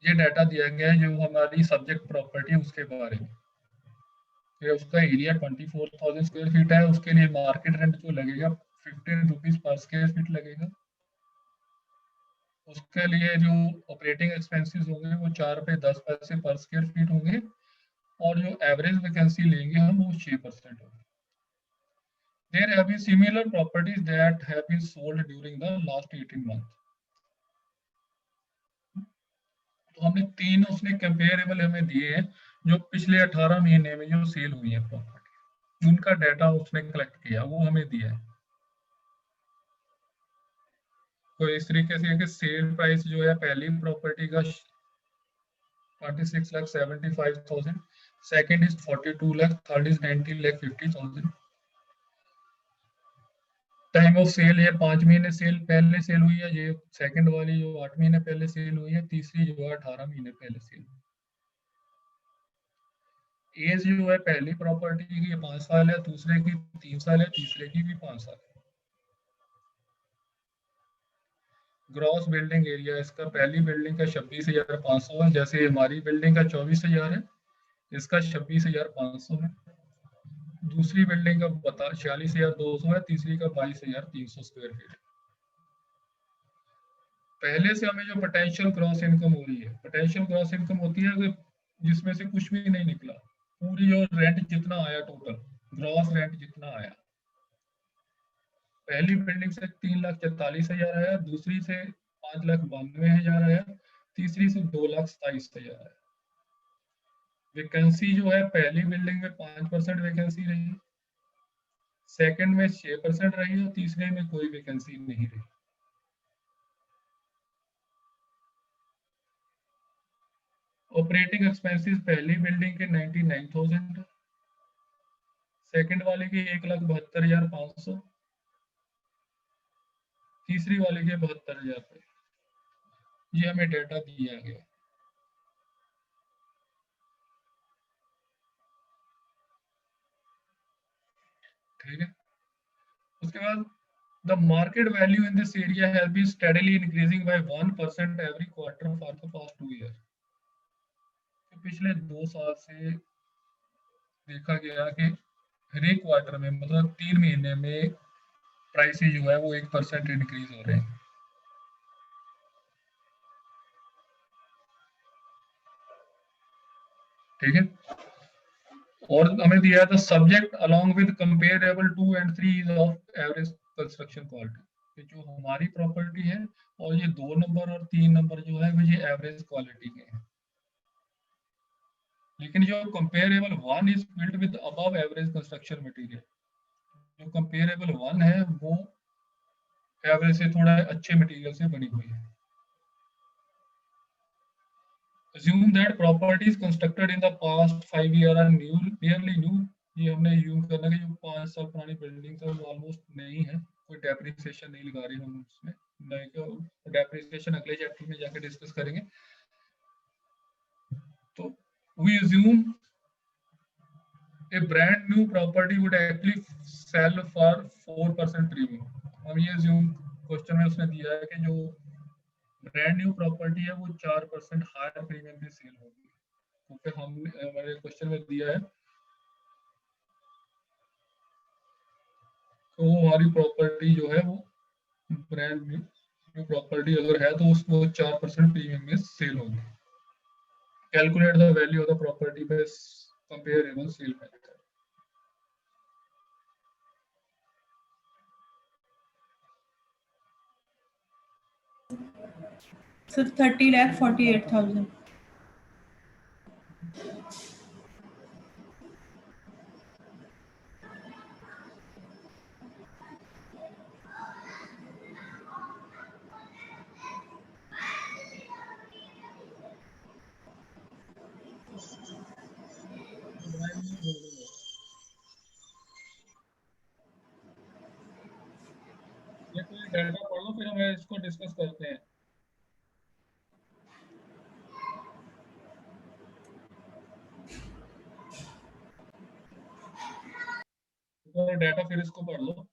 ये डाटा दिया गया है जो हमारी सब्जेक्ट प्रॉपर्टी है उसके बारे में। फिर उसका एरिया 24,000 स्क्वायर फीट है, उसके लिए मार्केट रेंट जो लगेगा 15 रुपीज पर स्क्वायर फीट लगेगा। उसके लिए जो ऑपरेटिंग एक्सपेंसेस होंगे वो 4 रुपए 10 पैसे पर स्क्वायर फीट होंगे, और जो एवरेज वैकेंसी लेंगे हम वो 6% होगी। There have been similar properties that have been sold during the last 18 months. तो हमने तीन उसने कंपेरेबल हमें दिए हैं जो पिछले 18 महीने में जो सेल हुई है प्रॉपर्टी, उनका डाटा उसने कलेक्ट किया, वो हमें दिया है। तो इस तरीके से कि सेल प्राइस जो है पहली प्रॉपर्टी का 26,75,000, second is 42 lakh, third is 19,50,000। Time of sale है 5 महीने सेल पहले सेल हुई है, ये सेकंड वाली जो 8 महीने पहले सेल हुई है, तीसरी जो है 18 महीने पहले सेल। एज जो है पहली प्रॉपर्टी की 5 साल है, दूसरे की 3 साल है, तीसरे की भी 5 साल है। ग्रॉस बिल्डिंग एरिया इसका पहली बिल्डिंग का 26,500 है, जैसे हमारी बिल्डिंग का 24,000 है, इसका 26,500 है। दूसरी बिल्डिंग का बता 46,200 है, तीसरी का 22,300 स्क्वायर फीट है। पहले से हमें जो पोटेंशियल ग्रॉस इनकम हो रही है, पोटेंशियल ग्रॉस इनकम होती है कि जिसमें से कुछ भी नहीं निकला, पूरी जो रेंट जितना आया टोटल ग्रॉस रेंट जितना आया, पहली बिल्डिंग से 3,44,000 आया, दूसरी से 5,92,000 आया, तीसरी से 2,27,000 आया। वैकेंसी जो है पहली बिल्डिंग में 5% वैकेंसी रही, सेकंड में 6% रही और तीसरे में कोई वैकेंसी नहीं रही। ऑपरेटिंग एक्सपेंसेस पहली बिल्डिंग के 99,000, सेकंड वाले के 1,72,500, तीसरी वाले के 72,000 रुपये। ये हमें डेटा दिया गया। ठीक है, उसके बाद the market value in this area has been steadily increasing by 1% every quarter for the past 2 years। तो पिछले 2 साल से देखा गया कि हर एक क्वार्टर में मतलब 3 महीने में प्राइसेस जो है वो 1% इंक्रीज हो रहे हैं। ठीक है, और हमें दिया था subject along with comparable 2 and 3 of average construction quality. जो हमारी प्रॉपर्टी है और ये 2 नंबर और 3 नंबर जो है वो ये एवरेज क्वालिटी के हैं, लेकिन जो comparable 1 is built with above average construction material. जो कंपेरेबल 1 है वो एवरेज से थोड़ा अच्छे मटेरियल से बनी हुई है। assume that properties constructed in the past 5 years are nearly new। ये हमने यूज करना कि जो 5 साल पुरानी बिल्डिंग है वो ऑलमोस्ट नई है, कोई डेप्रिसिएशन नहीं लगा रही हम उसमें, नहीं तो डेप्रिसिएशन अगले चैप्टर में जाकर डिस्कस करेंगे। तो we assume a brand new property would actually sell for 4% premium। हम ये assume क्वेश्चन में उसने दिया है कि जो ब्रांड न्यू प्रॉपर्टी है वो 4% हायर प्रीमियम पे सेल होगी, क्योंकि हमने हमारे क्वेश्चन में दिया है तो वो हमारी प्रॉपर्टी जो है वो ब्रांड न्यू प्रॉपर्टी अगर है तो उसको 4% प्रीमियम में सेल होगी। Calculate the value of the property by comparable sale method. So 30,48,000। ये कोई डाटा पढ़ लो फिर हम इसको डिस्कस करते हैं। डाटा फिर इसको पढ़ लो।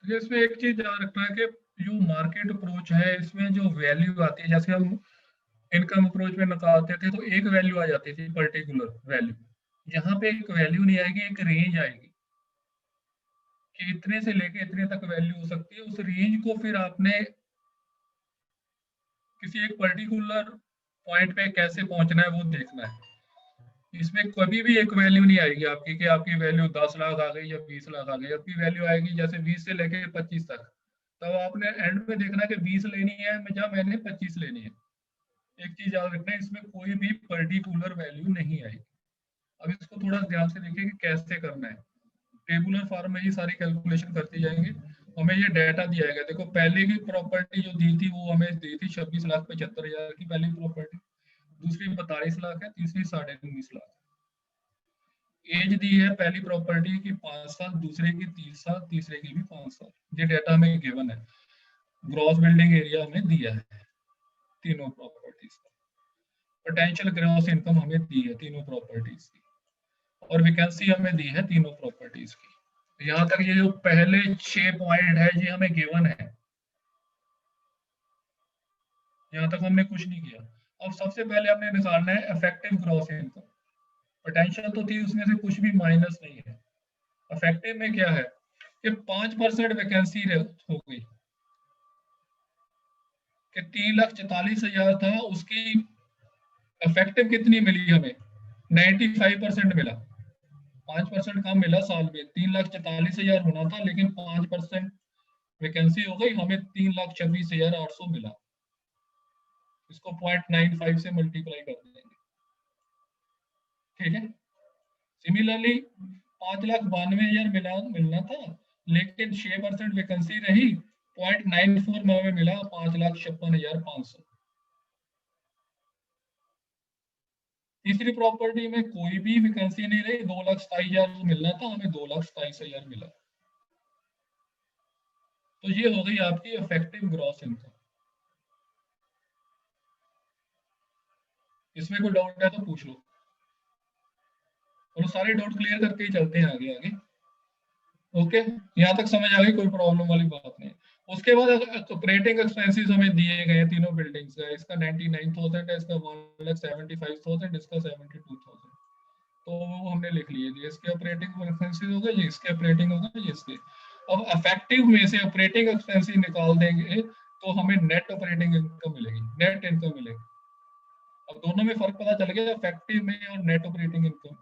इसमें एक चीज ध्यान रखना है कि जो मार्केट अप्रोच है इसमें जो वैल्यू आती है, जैसे हम इनकम अप्रोच में निकालते थे तो एक वैल्यू आ जाती थी पर्टिकुलर वैल्यू, यहाँ पे एक वैल्यू नहीं आएगी, एक रेंज आएगी कि इतने से लेके इतने तक वैल्यू हो सकती है। उस रेंज को फिर आपने किसी एक पर्टिकुलर पॉइंट पे कैसे पहुंचना है वो देखना है। इसमें कभी भी एक वैल्यू नहीं आएगी आपकी कि आपकी वैल्यू 10 लाख आ गई या 20 लाख आ गई। आपकी वैल्यू आएगी जैसे 20 से लेके 25 तक, तब आपने एंड में देखना कि 20 लेनी है या मैंने 25 लेनी है। एक चीज याद रखना है, इसमें कोई भी पर्टिकुलर वैल्यू नहीं आई। अब इसको थोड़ा ध्यान से देखिए कि कैसे करना है। टेबुलर फॉर्म में ये सारी कैलकुलेशन करते जाएंगे। हमें ये डाटा दिया गया, देखो पहले की प्रॉपर्टी जो दी थी वो हमें दी थी 26,75,000 की पहली प्रॉपर्टी, दूसरी 42 लाख है, तीसरी 19.5 लाख। एज दी है पहली प्रॉपर्टी की 5 साल, दूसरे की 30 साल, तीसरे की भी 5 साल। ये डाटा हमें गिवन है। ग्रॉस बिल्डिंग एरिया हमें दिया है तीनों प्रॉपर्टीज का। पोटेंशियल ग्रॉस इनकम हमें दी है तीनों प्रॉपर्टीज की, और वैकेंसी हमें दी है तीनों प्रॉपर्टीज की। यहाँ तक ये जो पहले 6 पॉइंट है ये हमें गिवन है, यहाँ तक हमने कुछ नहीं किया। अब सबसे पहले हमने निकालना है इफेक्टिव ग्रॉस इनकम। पोटेंशियल तो थी, उसमें से कुछ भी माइनस नहीं है। इफेक्टिव में क्या है कि 5% वैकेंसी हो गई, कि 3,44,000 था, उसकी इफेक्टिव कितनी मिली हमें, 95% मिला। 5% कम मिला साल में, 3,44,000 होना था लेकिन 5% वैकेंसी हो गई, हमें 3,26,800 मिला। इसको 0.95 से मल्टीप्लाई कर देंगे, ठीक है। सिमिलरली 5,92,000 मिलना था, लेकिन 6% वैकेंसी रही, 0.94 में हमें मिला 5,56,500। तीसरी प्रॉपर्टी में कोई भी वैकेंसी नहीं रही, 2,27,000 मिलना था, हमें 2,27,000 मिला। तो ये हो गई आपकी इफेक्टिव ग्रॉस इनकम। इसमें कोई डाउट है तो पूछ लो, और सारे डाउट क्लियर करके ही चलते हैं आगे आगे। ओके, यहाँ तक समझ आ गई, कोई प्रॉब्लम वाली बात नहीं। उसके बाद ऑपरेटिंग एक्सपेंसेस हमें दिए गए हैं तीनों बिल्डिंग्स का। इसका 99,000 है, इसका 1,75,000, इसका 72,000। तो वो हमने लिख लिए जी, इसके ऑपरेटिंग एक्सपेंसेस हो गए, ये इसके ऑपरेटिंग हो गए, ये इसके। अब इफेक्टिव में से ऑपरेटिंग एक्सपेंसेस निकाल देंगे तो हमें नेट ऑपरेटिंग इनकम मिलेगी, नेट इनकम मिलेगी। अब दोनों में फर्क पता चल गया, इफेक्टिव में और नेट ऑपरेटिंग इनकम।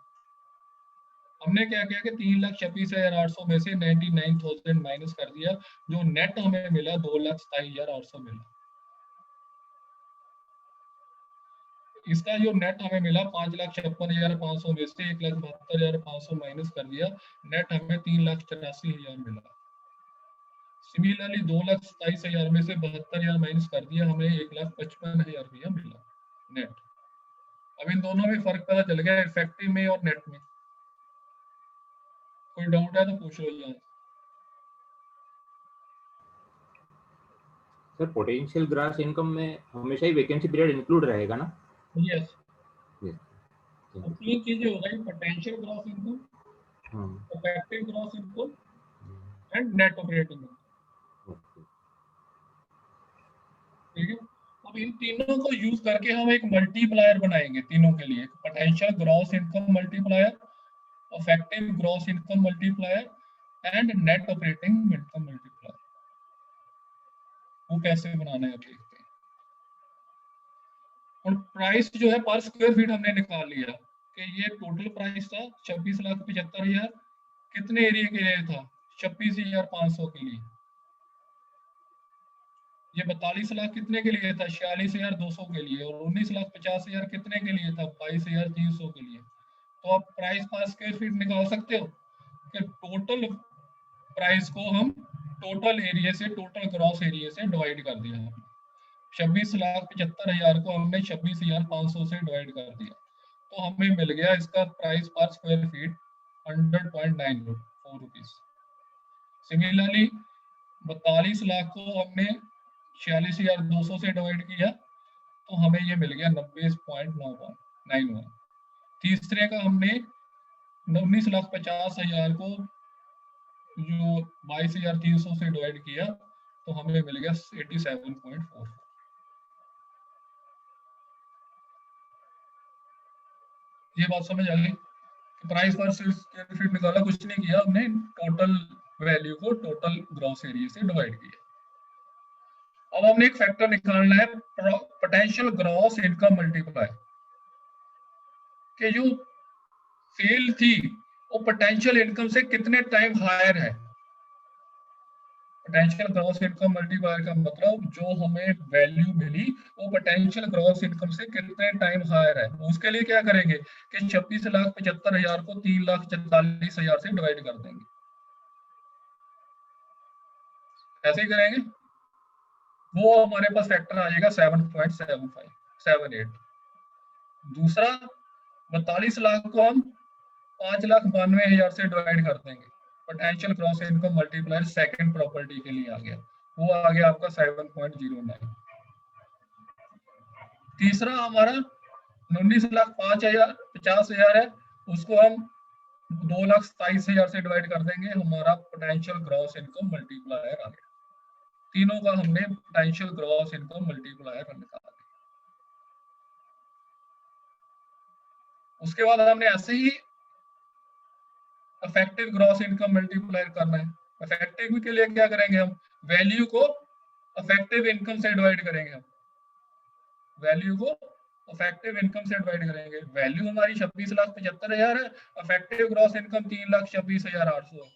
हमने क्या किया कि 3,26,800 में से 99,000 माइनस कर दिया, जो नेट हमें मिला 2,27,800 मिला। इसका जो नेट हमें मिला 5,56,500 में से 1,72,500 माइनस कर दिया, नेट हमें 3,84,000 मिला। सिमिलरली 2,27,000 में से 72,000 माइनस कर दिया, हमें 1,55,000 रुपया मिला नेट। अब इन दोनों में फर्क पता चल गया, इफेक्टिव में और नेट में। कोई डाउट है तो पूछ लो यहाँ। सर पोटेंशियल ग्रॉस इनकम में हमेशा ही वैकेंसी पीरियड इंक्लूड रहेगा ना? Yes, Yes. अब तीन चीजें हो गई, potential gross income, effective gross income and net operating income, ठीक है। अब इन तीनों को यूज करके हम एक मल्टीप्लायर बनाएंगे तीनों के लिए, potential gross income multiplier, effective gross income multiplier and net operating income multiplier. वो कैसे बनाना है अब देखते हैं। और प्राइस जो है पर स्क्वायर फीट हमने निकाल लिया कि ये टोटल प्राइस था 26,75,000, कितने एरिया के लिए था, 26,500 के लिए। ये 42 लाख कितने के लिए था, 46,200 के लिए। और 19,50,000 कितने के लिए था, 22,300 के लिए। तो आप प्राइस पर स्क्वायर फीट निकाल सकते हो कि टोटल प्राइस को हम टोटल एरिया से, टोटल ग्रॉस एरिया से डिवाइड कर दिया। 26,75,000 को हमने 26,500 से डिवाइड कर दिया, तो हमें मिल गया इसका प्राइस पर square feet 100.94 rupees. Similarly 42 lakh को हमने 46,200 से डिवाइड किया, तो हमें ये मिल गया 90.91। तीसरे का हमने 19,50,000 को जो 22,300 से डिवाइड किया, तो हमें मिल गया 87.4। ये बात समझ आ गई कि प्राइस पर स्क्वायर फीट निकाला, कुछ नहीं किया हमने, टोटल वैल्यू को टोटल ग्रॉस एरिया से डिवाइड किया। अब हमने एक फैक्टर निकालना है, पोटेंशियल ग्रॉस इनकम मल्टीप्लाई, कि जो सेल थी वो पोटेंशियल इनकम से कितने टाइम हायर है। पोटेंशियल ग्रॉस इनकम मल्टीप्लायर का मतलब जो हमें वैल्यू मिली वो पोटेंशियल ग्रॉस इनकम से कितने टाइम हायर है। उसके लिए क्या करेंगे कि 26,75,000 को 3,44,000 से डिवाइड कर देंगे। ऐसे ही करेंगे, वो हमारे पास फैक्टर आ जाएगा 7.7578। दूसरा 42 लाख को हम 5,92,000 से डिवाइड कर देंगे। Potential gross income multiplier second property के लिए आ गया, वो आ गया आपका 7.09। तीसरा हमारा 19,05,50,000 है, उसको हम 2,27,000 से डिवाइड कर देंगे, हमारा पोटेंशियल ग्रॉस इनकम मल्टीप्लायर आ गया। तीनों का हमने पोटेंशियल ग्रॉस इनकम मल्टीप्लायर निकाला। उसके बाद हमने ऐसे ही इफेक्टिव ग्रॉस इनकम मल्टीप्लायर करना है। इफेक्टिव के लिए क्या करेंगे, हम वैल्यू को इफेक्टिव इनकम से डिवाइड करेंगे। हम वैल्यू को इफेक्टिव इनकम से डिवाइड करेंगे। वैल्यू हमारी 26,75,000 है, इफेक्टिव ग्रॉस इनकम 3,26,800 है,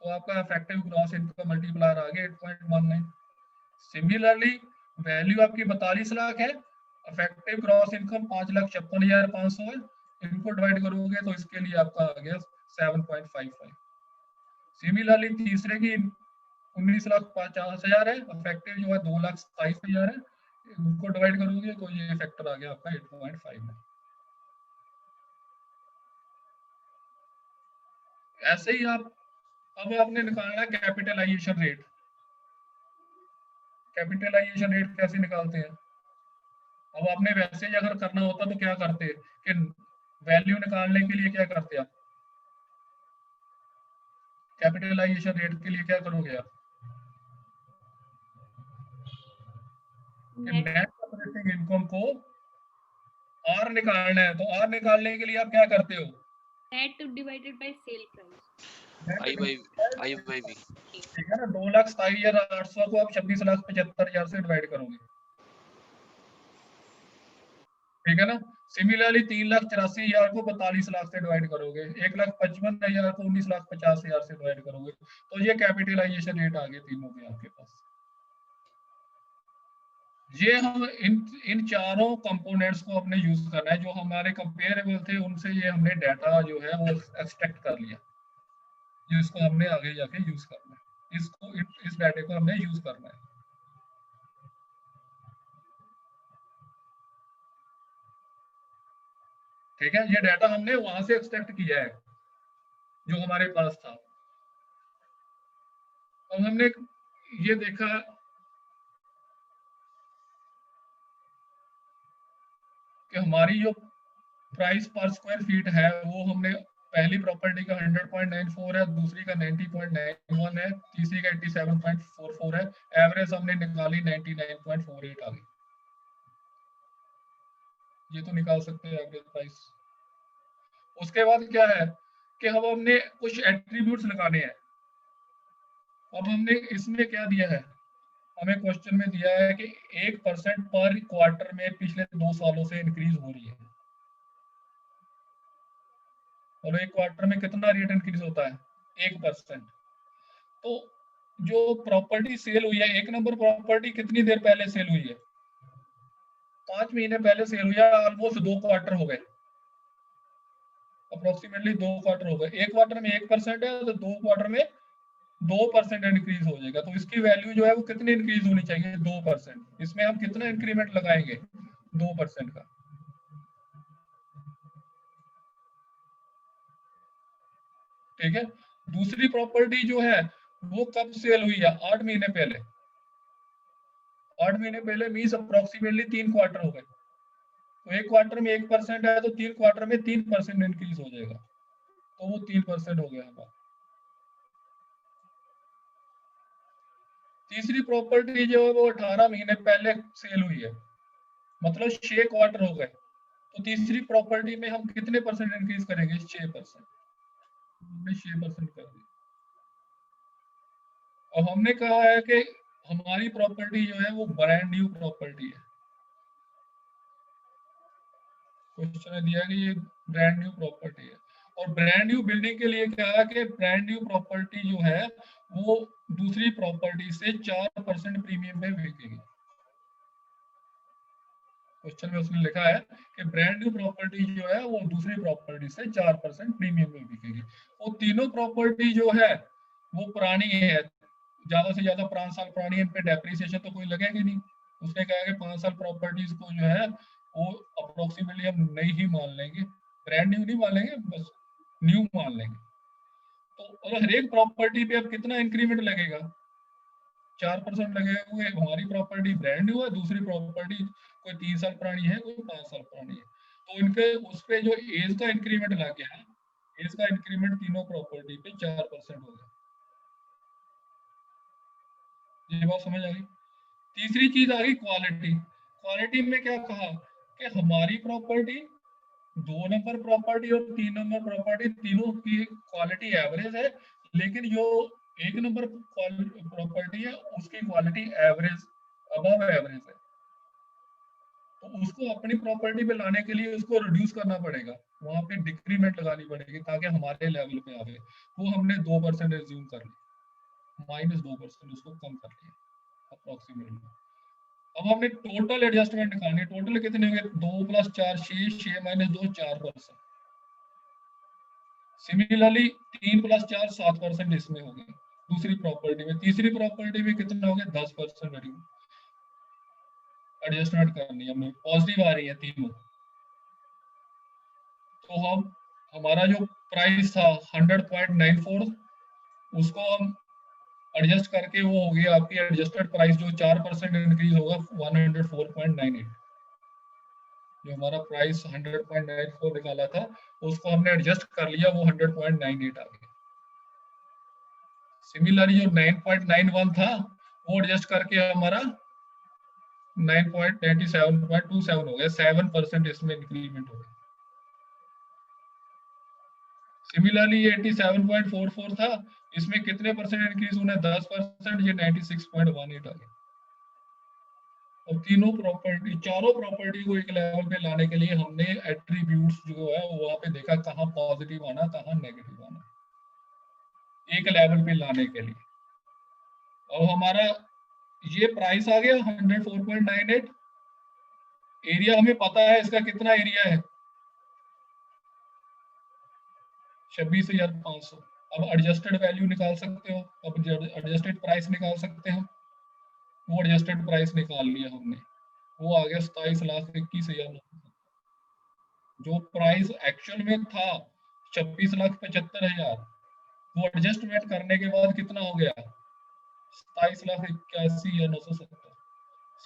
तो आपका इफेक्टिव ग्रॉस इनकम मल्टीप्लायर आ गया 8.19। सिमिलरली वैल्यू आपकी 42 लाख है, इफेक्टिव ग्रॉस इनकम 5,56,500 है, इनको डिवाइड करोगे तो इसके लिए आपका आ गया 7.55। सिमिलरली तीसरे की 19,50,000 है, इफेक्टिव जो है 2,27,000 है, उनको डिवाइड करोगे तो ये फैक्टर आ गया आपका 8.5 है। ऐसे ही आप अब आपने निकालना है कैपिटलाइजेशन रेट। कैपिटलाइजेशन रेट कैसे निकालते हैं? अब आपने वैसे ही अगर करना होता तो क्या करते कि वैल्यू निकालने के लिए क्या करते आप, कैपिटलाइजेशन रेट के लिए क्या करोगे आप, कि नेट ऑपरेटिंग इनकम को आर निकालना है, तो आर निकालने के लिए आप क्या करते हो, net divided by sale price, I by B. ठीक है ना। 2,27,800 को आप 26,75,000 से डिवाइड करोगे, ठीक है ना। सिमिलरली 3,84,000 को 42 लाख से डिवाइड करोगे, 1,55,000 को 19,50,000 से डिवाइड करोगे, तो ये कैपिटलाइजेशन रेट आ गए तीनों के आपके पास। ये हम इन चारों कंपोनेंट्स को अपने यूज करना है, जो हमारे कंपेरेबल थे उनसे ये हमने डाटा जो है वो एक्सट्रैक्ट कर लिया, जिसको हमने आगे जाके यूज करना है। इस डाटा को हमने यूज करना है। ठीक है, ये डाटा हमने वहां से एक्सट्रैक्ट किया है जो हमारे पास था। अब हमने ये देखा कि हमारी जो प्राइस पर स्क्वायर फीट है वो हमने पहली प्रॉपर्टी का 100.94 है, दूसरी का 90.91 है, तीसरी का 87.44 है, एवरेज हमने निकाली 99.48 आ गई। ये तो निकाल सकते हैं एवरेज प्राइस। उसके बाद क्या है कि अब हमने कुछ एट्रीब्यूट्स लगाने हैं। अब हमने इसमें क्या दिया है, हमें क्वेश्चन में दिया है कि 1% पर क्वार्टर में पिछले 2 सालों से इंक्रीज हो रही है। और एक क्वार्टर में कितना रेट इंक्रीज होता है, 1%। तो जो प्रॉपर्टी सेल हुई है, 1 नंबर प्रॉपर्टी कितनी देर पहले सेल हुई है, 5 महीने पहले सेल हुई है, ऑलमोस्ट 2 क्वार्टर हो गए, अप्रोक्सीमेटली 2 क्वार्टर हो गए। एक क्वार्टर में 1% है तो 2 क्वार्टर में 2% इंक्रीज हो जाएगा, तो इसकी वैल्यू जो है वो कितनी इंक्रीज होनी चाहिए, 2%। इसमें हम कितना इंक्रीमेंट लगाएंगे, 2% का। ठीक है, दूसरी प्रॉपर्टी जो है वो कब सेल हुई है, 8 महीने पहले। 8 महीने पहले मीन्स अप्रोक्सीमेटली 3 क्वार्टर हो गए, तो एक क्वार्टर में 1% है तो 3 क्वार्टर में 3% इंक्रीज हो जाएगा, तो वो 3% हो गया हमारा। तीसरी प्रॉपर्टी जो है वो 18 महीने पहले सेल हुई है, मतलब 6 क्वार्टर हो गए, तो तीसरी प्रॉपर्टी में हम कितने परसेंट इंक्रीज करेंगे, 6%। हमने 6% कर दिया। अब हमने कहा है कि हमारी प्रॉपर्टी जो है वो ब्रांड न्यू प्रॉपर्टी है। क्वेश्चन में दिया कि ये ब्रांड न्यू प्रॉपर्टी है, और ब्रांड न्यू बिल्डिंग के लिए क्या है कि ब्रांड न्यू प्रॉपर्टी जो है वो दूसरी प्रॉपर्टी से 4% प्रीमियम पे बिकेगी। क्वेश्चन में उसने लिखा है कि ब्रांड न्यू प्रॉपर्टी जो है वो दूसरी प्रॉपर्टी से 4% प्रीमियम में बिकेगी। वो तीनों प्रॉपर्टी जो है वो पुरानी है, ज्यादा से ज्यादा 5 साल पुरानी है, इन पे डेप्रिसिएशन तो कोई लगेगी नहीं। उसने कहा कि 5 साल प्रॉपर्टीज को जो है वो अप्रोक्सीमेटली हम नई ही मान लेंगे, ब्रांड न्यू नहीं मान लेंगे, बस न्यू मान लेंगे। तो हर एक प्रॉपर्टी पे अब कितना इंक्रीमेंट लगेगा? 4% लगेगा, कोई हमारी प्रॉपर्टी ब्रांड न्यू है, दूसरी प्रॉपर्टी कोई 3 साल पुरानी है, कोई 5 साल पुरानी है, तो इनके उस पे जो एज का इंक्रीमेंट लग गया है, एज का इंक्रीमेंट तीनों प्रॉपर्टी पे 4% हो गया। ये बात समझ आ गई? तीसरी चीज आ गई क्वालिटी। क्वालिटी में क्या कहा कि हमारी प्रॉपर्टी 2 नंबर प्रॉपर्टी और 3 नंबर प्रॉपर्टी तीनों की क्वालिटी एवरेज है, लेकिन जो 1 नंबर प्रॉपर्टी है उसकी क्वालिटी एवरेज अबव एवरेज है, तो उसको अपनी प्रॉपर्टी पे लाने के लिए उसको रिड्यूस करना पड़ेगा, वहां पे डिक्रीमेंट लगानी पड़ेगी ताकि हमारे लेवल पे आवे। वो हमने 2% एज्यूम कर लिया, -2% उसको कम कर लिया अप्रोक्सीमेटली। अब हमने टोटल एडजस्टमेंट निकालनी है। टोटल कितने होंगे? 2 + 4 6, 6 - 2 4%। सिमिलरली 3 + 4 7% इसमें हो गए दूसरी प्रॉपर्टी में। तीसरी प्रॉपर्टी में कितना हो गया? 10% एडजस्टमेंट करनी है हमने, पॉजिटिव आ रही है तीनों। तो हम हमारा जो प्राइस था 100.94 उसको हम एडजस्ट करके वो हो गया आपकी एडजस्टेड प्राइस, जो 4% इंक्रीज होगा 104.98। जो हमारा प्राइस 100.94 निकाला था उसको हमने एडजस्ट कर लिया, वो 100.98 आ गया। सिमिलरली जो 9.91 था वो एडजस्ट करके हमारा 9.97.27 हो गया, 7% इसमें इंक्रीमेंट हो गया। सिमिलरली 87.44 था, इसमें कितने परसेंट इंक्रीज होना है? 10%, ये 96.18 आ गया। और तीनों प्रॉपर्टी, चारों प्रॉपर्टी को एक लेवल पे लाने के लिए हमने एट्रीब्यूट्स जो है वहां पे देखा कहाँ पॉजिटिव आना, कहाँ नेगेटिव आना, एक लेवल पे लाने के लिए। अब हमारा ये प्राइस आ गया 104.98, एरिया हमें पता है इसका कितना एरिया है, 26,500। अब एडजस्टेड वैल्यू निकाल सकते हो, अब एडजस्टेड प्राइस निकाल सकते हो। वो एडजस्टेड प्राइस निकाल लिया हमने, वो आ गया 27,21,000। जो प्राइस एक्चुअल में था 26,75,000, वो एडजस्टमेंट करने के बाद कितना हो गया? 27,81,970।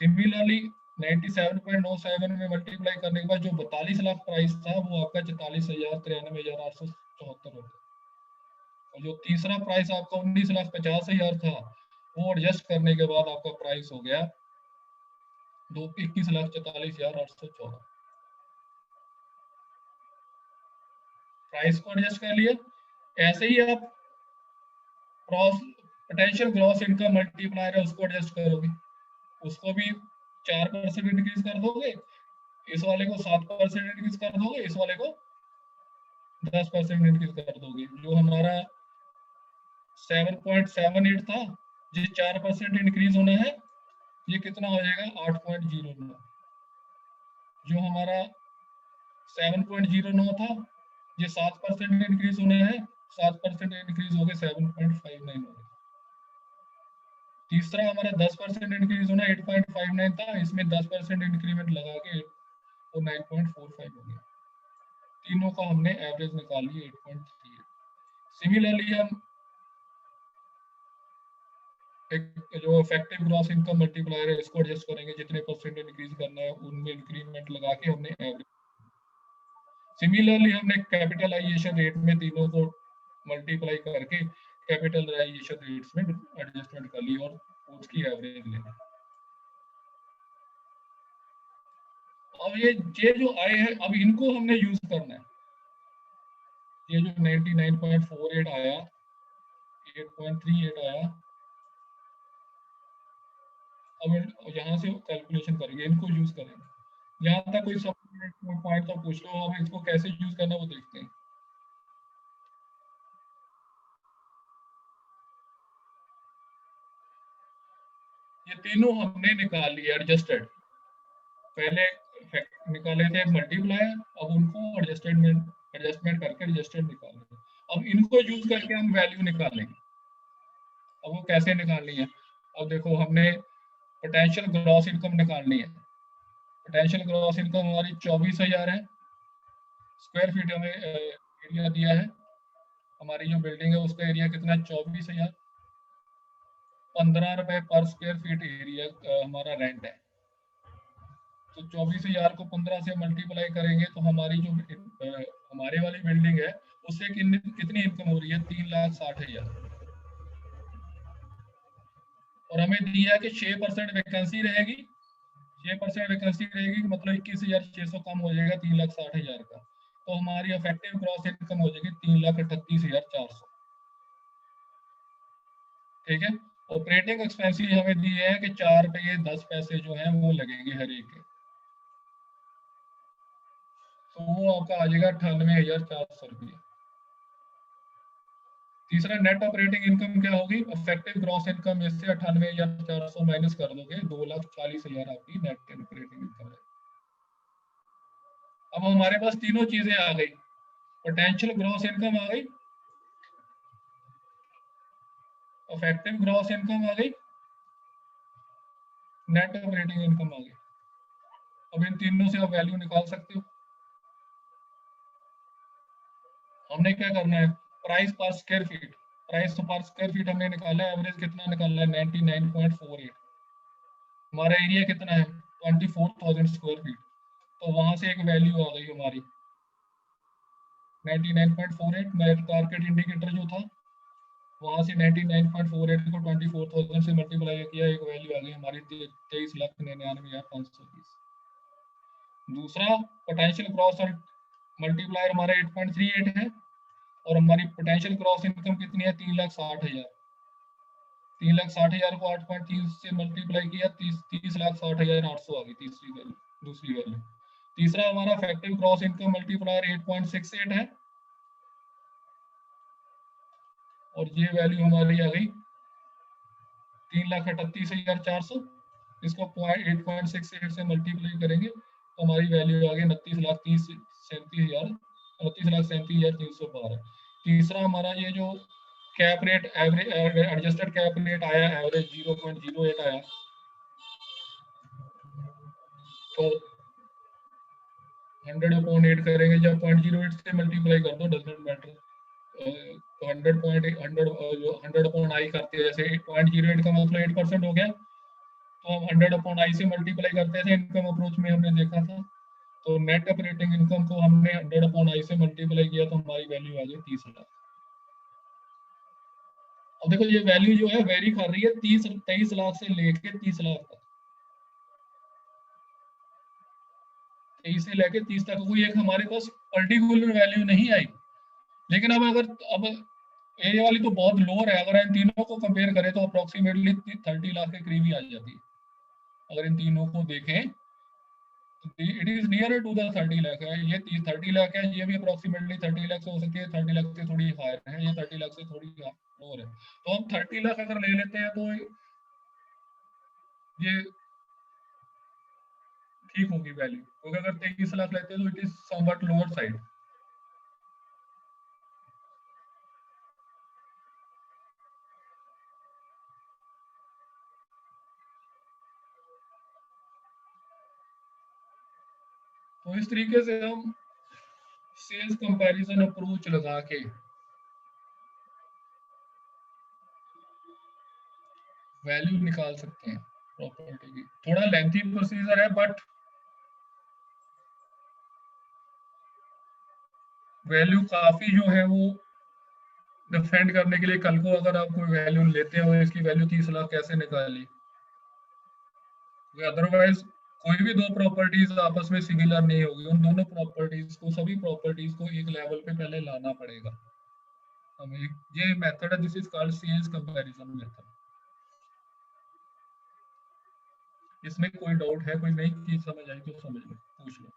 सिमिलरली 97.97 में मल्टीप्लाई करने के बाद जो 42 लाख प्राइस था वो आपका 44,93,874 हो गया। और जो तीसरा प्राइस आपका 19,50,000 था वो एडजस्ट करने के बाद आपका प्राइस हो गया 21,44,814। प्राइस को एडजस्ट कर लिया। ऐसे ही आप पोटेंशियल ग्रॉस इनकम मल्टीप्लायर है उसको एडजस्ट करोगे, उसको भी 4% इंक्रीज कर दोगे, इस वाले को 7% इंक्रीज कर दोगे, इस वाले को 10% इंक्रीज कर दोगे। जो हमारा 7.78 था, ये 4% इंक्रीज होना है, ये कितना हो जाएगा? 8.09। जो हमारा 7.09 था, ये 7% इंक्रीज होना है, 7% इंक्रीज हो गए 7.59 हो गया। तीसरा हमारा 10% इंक्रीज होना 8.59 था, इसमें 10% इंक्रीमेंट लगा के वो 9.45 हो गया। तीनों का हमने एवरेज निकाल लिया 8.38। सिमिलरली हम एक जो इफेक्टिव ग्रॉस इनकम मल्टीप्लायर है इसको एडजस्ट करेंगे, जितने परसेंट इंक्रीज करना है उनमें इंक्रीमेंट लगा के हमने एवरेज। सिमिलरली हमने कैपिटलाइजेशन रेट में तीनों को मल्टीप्लाई करके कैपिटलाइजेशन रेट्स में एडजस्टमेंट कर ली और उसकी एवरेज लेना। अब ये जो आए हैं अब इनको हमने यूज करना है। ये जो 99.48 आया, 8.38 आया, अब यहाँ से कैलकुलेशन करेंगे, इनको यूज करेंगे। यहाँ तक कोई सब पॉइंट तो पूछ लो, अब इसको कैसे यूज करना वो देखते हैं। ये तीनों हमने निकाल लिए एडजस्टेड। पहले निकाले थे मल्टीप्लायर, अब उनको एडजस्टमेंट करके एडजस्टेड निकाले। अब इनको यूज करके हम वैल्यू निकालेंगे। अब वो कैसे निकालनी है? अब देखो, हमने पोटेंशियल ग्रॉस इनकम निकालनी है। पोटेंशियल ग्रॉस इनकम हमारी 24,000 है। स्क्वायर फीट हमें एरिया दिया है। हमारी जो बिल्डिंग है उसका एरिया कितना है? 24,000। 15 रुपए पर स्क्वायर फीट एरिया हमारा रेंट है। तो 24,000 को 15 से मल्टीप्लाई करेंगे तो हमारी जो हमारे वाली बिल्डिंग है उससे कितनी इनकम हो रही है? 3,60,000। और हमें दिया है कि 6% वैकेंसी रहेगी। 6% वैकेंसी रहेगी मतलब 21,600 कम हो जाएगा 3,60,000 का। तो हमारी इफेक्टिव ग्रॉस इनकम हो जाएगी 3,38,400। ठीक है। ऑपरेटिंग एक्सपेंसेस हमें दिए हैं कि 4 रुपये 10 पैसे जो है वो लगेंगे हर एक के। तो वो आपका आ जाएगा 98,400 रुपये। तीसरा, नेट ऑपरेटिंग इनकम क्या होगी? इफेक्टिव ग्रॉस इनकम में से 98,400 माइनस कर दोगे, 2,40,000 आपकी नेट ऑपरेटिंग इनकम है। अब हमारे पास तीनों चीजें आ गई। पोटेंशियल ग्रॉस इनकम आ गई, इफेक्टिव ग्रॉस इनकम आ गई, नेट ऑपरेटिंग इनकम आ गई। अब इन तीनों से आप वैल्यू निकाल सकते हो। हमने क्या करना है? प्राइस पर स्क्वायर फीट। प्राइस पर स्क्वायर फीट हमने निकाला है। एवरेज कितना निकाला है? 99.48। हमारा एरिया कितना है? 24,000 स्क्वायर फीट। तो वहां से एक वैल्यू आ गई हमारी 99.48। मेरा टारगेट इंडिकेटर जो था वहां से 99.48 को 24,000 से मल्टीप्लाई किया, एक वैल्यू आ गई हमारी 23,99,530। दूसरा, पोटेंशियल ग्रॉस और मल्टीप्लायर हमारा 8.38 है और हमारी पोटेंशियल ग्रॉस इनकम कितनी है? 3,60,000। 3,60,000 को 8.3 से मल्टीप्लाई किया, 30,60,800 आ गई तीसरी वैल्यू, दूसरी वैल्यू। तीसरा, हमारा इफेक्टिव ग्रॉस इनकम मल्टीप्लायर 8.68 है और ये वैल्यू हमारी आ गई 3,38,400। इसको 8.68 से मल्टीप्लाई करेंगे तो हमारी वैल्यू आ गई 29,37,312। तीसरा, हमारा ये जो cap rate average adjusted cap rate आया, एवरेज 0.08 आया। तो 100/8 करेंगे, जब 0.08 से मल्टीप्लाई कर दो, डजंट मैटर। तो 100/I करते हैं, जैसे 0.08 का मतलब 8% हो गया, तो हम 100/I से मल्टीप्लाई करते थे। इनकम अप्रोच में हमने देखा था। तो नेट ऑपरेटिंग इनकम को हमने 100/I से मल्टीप्लाई किया तो हमारी वैल्यू आ गई 30 लाख। अब देखो, ये वैल्यू जो है वेरी कर रही है 23 लाख से लेके 30 लाख तक। 23 से लेके 30 तक कोई एक हमारे पास पर्टिकुलर वैल्यू नहीं आई। लेकिन अब ये वाली तो बहुत लोअर है। अगर इन तीनों को कंपेयर करें तो अप्रोक्सीमेटली 30 लाख के करीब ही आ जाती है। अगर इन तीनों को देखें तो it is near to the 30 lakh है। ये 30 लाख है, ये भी अप्रोक्सीमेटली 30 लाख से हो सकती है। 30 लाख से थोड़ी हायर है, ये 30 लाख से थोड़ी लोअर है। तो हम 30 लाख अगर ले लेते हैं तो ये ठीक होगी वैल्यू, क्योंकि अगर 23 लाख लेते हैं तो it is somewhat lower side. तो इस तरीके से हम सेल्स कंपैरिजन अप्रोच लगा के वैल्यू निकाल सकते हैं प्रॉपर्टी की। थोड़ा लेंथी प्रोसीजर है, बट वैल्यू काफी जो है वो डिफेंड करने के लिए, कल को अगर आप कोई वैल्यू लेते हो, इसकी वैल्यू 30 लाख कैसे निकाली, अदरवाइज कोई भी दो प्रॉपर्टीज आपस में सिमिलर नहीं होगी। उन दोनों प्रॉपर्टीज को, सभी प्रॉपर्टीज को एक लेवल पे पहले लाना पड़ेगा हमें। ये मेथड है, this is called sales comparison method. इसमें कोई डाउट है? कोई नई चीज समझ आई तो समझ लो, पूछ लो।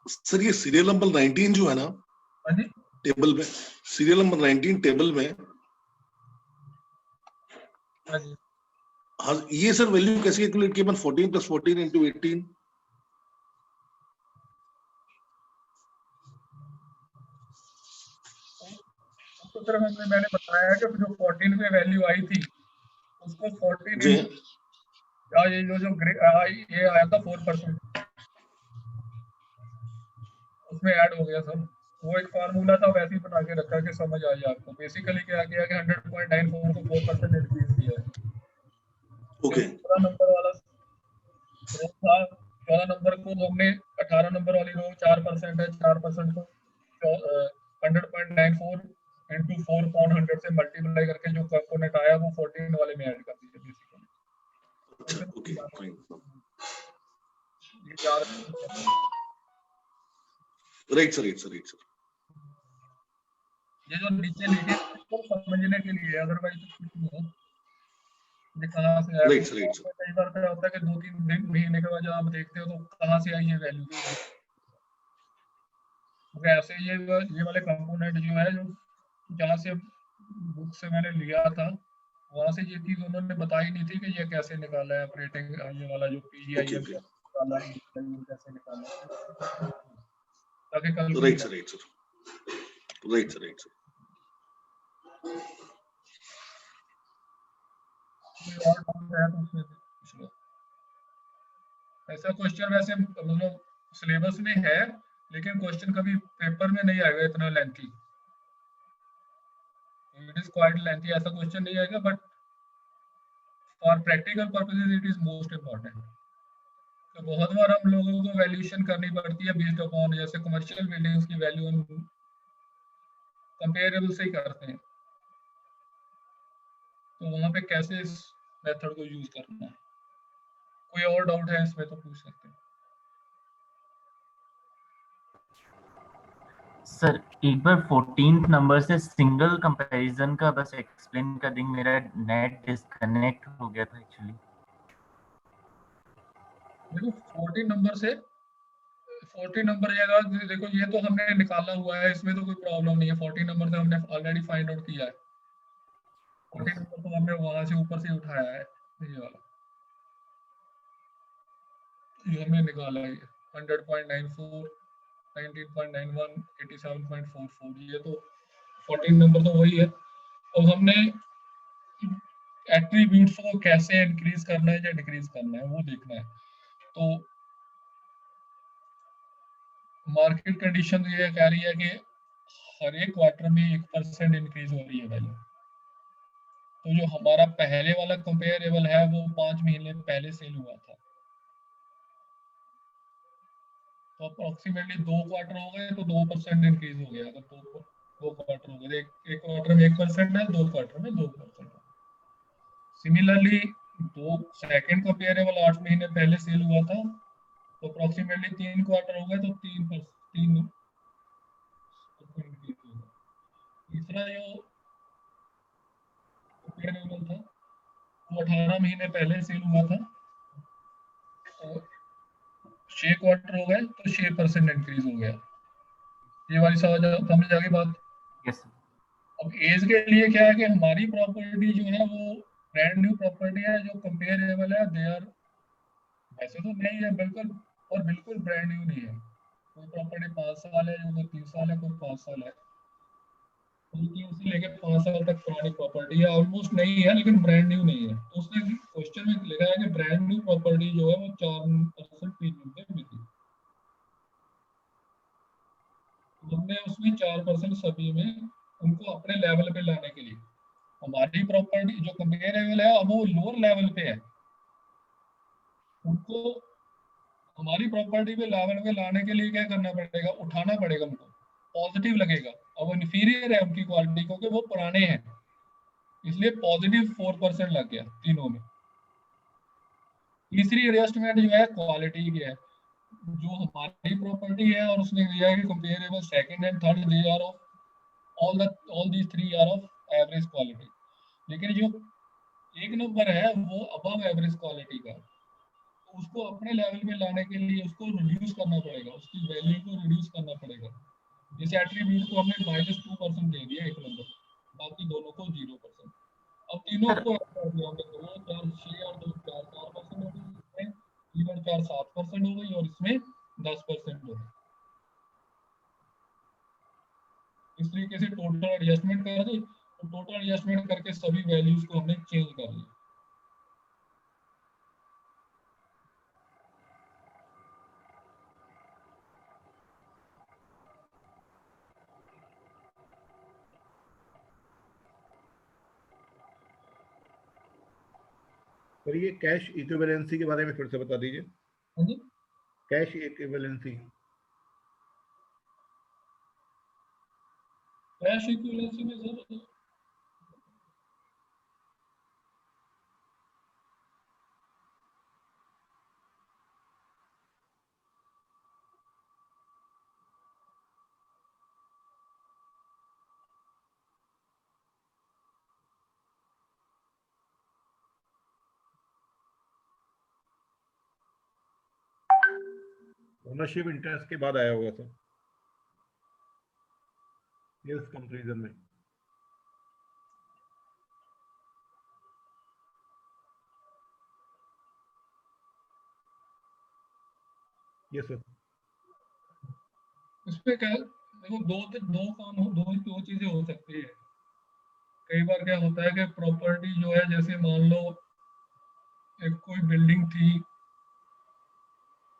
सर ये सीरियल नंबर 19 जो है ना, हाँ जी। टेबल में सीरियल नंबर 19 टेबल में, हाँ जी। हाँ ये सर वैल्यू कैसे कैलकुलेट किया? 14 + 14 × 18। तो सिर्फ मैंने बताया कि जो 14 पे वैल्यू आई थी उसको 14 जी ये ये आया था 4%, उसमें ऐड हो गया सर। वो एक फार्मूला था, वैसे ही बना के रखा कि समझ आ जाए आपको। बेसिकली क्या किया कि 100.94 को 4% इंक्रीज किया है। ओके 14 नंबर वाला रो था, 14 नंबर को हमने 18 नंबर वाली रो 4% है, 4% को 100.94 इंटू 4/100 से मल्टीप्लाई करके जो कंपोनेंट आया वो 14 वाले में ऐड कर दीजिए बेसिकली। अच्छा ओके फाइन ये याद राइट सर ये जो नीचे लिखे इसको समझने के लिए, अदरवाइज तो कुछ नहीं है। ये कहाँ से आया? राइट सर कई बार क्या होता है कि 2-3 दिन महीने के बाद जब आप देखते हो तो कहाँ से आई ये वैल्यू। तो ऐसे ये वाले कंपोनेंट जो है, जो जहाँ से बुक से मैंने लिया था वहां से ये चीज उन्होंने बताई नहीं थी कि ये कैसे निकाला है ऑपरेटिंग, ये वाला जो पीजीआईएल ओके निकाला है, कैसे निकाला है, ताकि कल को राइट सर कोई और डाउट है तो उसमें पूछ लो। ऐसा क्वेश्चन वैसे मतलब सिलेबस में है, लेकिन क्वेश्चन कभी पेपर में नहीं आएगा इतना lengthy. It is quite lengthy, ऐसा क्वेश्चन नहीं आएगा, but for practical purposes it is most important. तो बहुत बार हम लोगों को वैल्यूएशन करनी पड़ती है बेस्ड अपॉन, जैसे कमर्शियल बिल्डिंग्स की वैल्यू हम कंपेरेबल से ही करते हैं, तो वहां पे कैसे इस मेथड को यूज करना है। कोई और डाउट है इसमें तो पूछ सकते हैं। सर एक बार 14th नंबर से सिंगल कंपैरिजन का बस एक्सप्लेन कर देंगे, मेरा नेट डिस्कनेक्ट हो गया था एक्चुअली। देखो 14 नंबर से 14 नंबर जगह देखो, ये तो हमने निकाला हुआ है, इसमें तो कोई प्रॉब्लम नहीं है। 14 नंबर से हमने ऑलरेडी फाइंड आउट किया है। 14 नंबर तो हमने वहां से ऊपर से उठाया है, ये वाला ये हमने निकाला है 100.94 19.91 87.44, ये तो 14 नंबर तो वही है। अब हमने एट्रीब्यूट्स को कैसे इंक्रीज करना है या डिक्रीज करना है वो देखना है। तो मार्केट कंडीशन ये कह रही है कि हर एक क्वार्टर में 1% इंक्रीज हो रही है वैल्यू। तो जो हमारा पहले वाला कंपेरेबल है वो 5 महीने पहले सेल हुआ था, तो अप्रोक्सीमेटली 2 क्वार्टर हो गए तो 2% इंक्रीज हो गया। अगर दो क्वार्टर हो गए, एक क्वार्टर में 1% है, 2 क्वार्टर में 2%। सिमिलरली दो सेकंड कंपेरेबल 8 महीने पहले सेल हुआ था, तो अप्रोक्सीमेटली 3 क्वार्टर हो गए तो 3% इंक्रीज होगा। तीसरा जो कंपेरेबल था वो 18 महीने पहले सेल हुआ था, और 6 क्वार्टर हो गए तो 6% इंक्रीज हो गया। ये वाली समझ आ गई बात। यस अब एज के लिए क्या है कि हमारी प्रॉपर्टी जो है वो ब्रांड न्यू प्रॉपर्टी है, जो कंपेरेबल है, दे आर ऐसे तो नहीं है बिल्कुल, और बिल्कुल ब्रांड न्यू नहीं है। कोई प्रॉपर्टी 5 साल है, जो कोई 3 साल है, कोई 5 साल है, कोई 3 से लेकर 5 साल तक पुरानी प्रॉपर्टी है, ऑलमोस्ट नहीं है लेकिन ब्रांड न्यू नहीं है। तो उसने क्वेश्चन में लिखा है कि ब्रांड न्यू प्रॉपर्टी जो है वो 4% प्रीमियम पे मिली। हमने उसमें 4% सभी में उनको अपने लेवल पे लाने के लिए, हमारी प्रॉपर्टी जो कंपेरेबल है अब वो लोअर लेवल पे है, उनको हमारी प्रॉपर्टी पे लेवल पे लाने के लिए क्या करना पड़ेगा, उठाना पड़ेगा उनको, पॉजिटिव लगेगा। अब वो इन्फीरियर है उनकी क्वालिटी, क्योंकि वो पुराने हैं, इसलिए पॉजिटिव 4% लग गया तीनों में। तीसरी एडजस्टमेंट जो है क्वालिटी की है, जो हमारी प्रॉपर्टी है और उसने दिया है कि comparable second and third they are of all these 3 are of average quality, लेकिन जो एक नंबर है वो अबव एवरेज क्वालिटी का, तो उसको अपने लेवल पे लाने के लिए उसको रिड्यूस करना पड़ेगा, उसकी वैल्यू को रिड्यूस करना पड़ेगा। इस एट्रीब्यूट को हमने -2% दे दिया एक नंबर, बाकी दोनों को 0%। अब तीनों सर को ऐड कर दिया हमने, 2 4 6 और 2 4 4% हो गई, इसमें 3 और 4 7% हो गई और इसमें 10% हो गई। इस तरीके से टोटल एडजस्टमेंट कर दी, तो टोटल एडजस्टमेंट करके सभी वैल्यूज को हमने चेंज कर लिया। और ये कैश इक्विवेलेंसी के बारे में फिर से बता दीजिए। हाँ जी, कैश इक्विवेलेंसी कैश इक्विवेलेंसी में सर ओनरशिप इंटरेस्ट के बाद आया होगा सर, ये उस कंपैरिजन में। Yes sir. इसमें क्या देखो, दो काम हो, दो चीजें हो सकती है। कई बार क्या होता है कि प्रॉपर्टी जो है, जैसे मान लो एक कोई बिल्डिंग थी,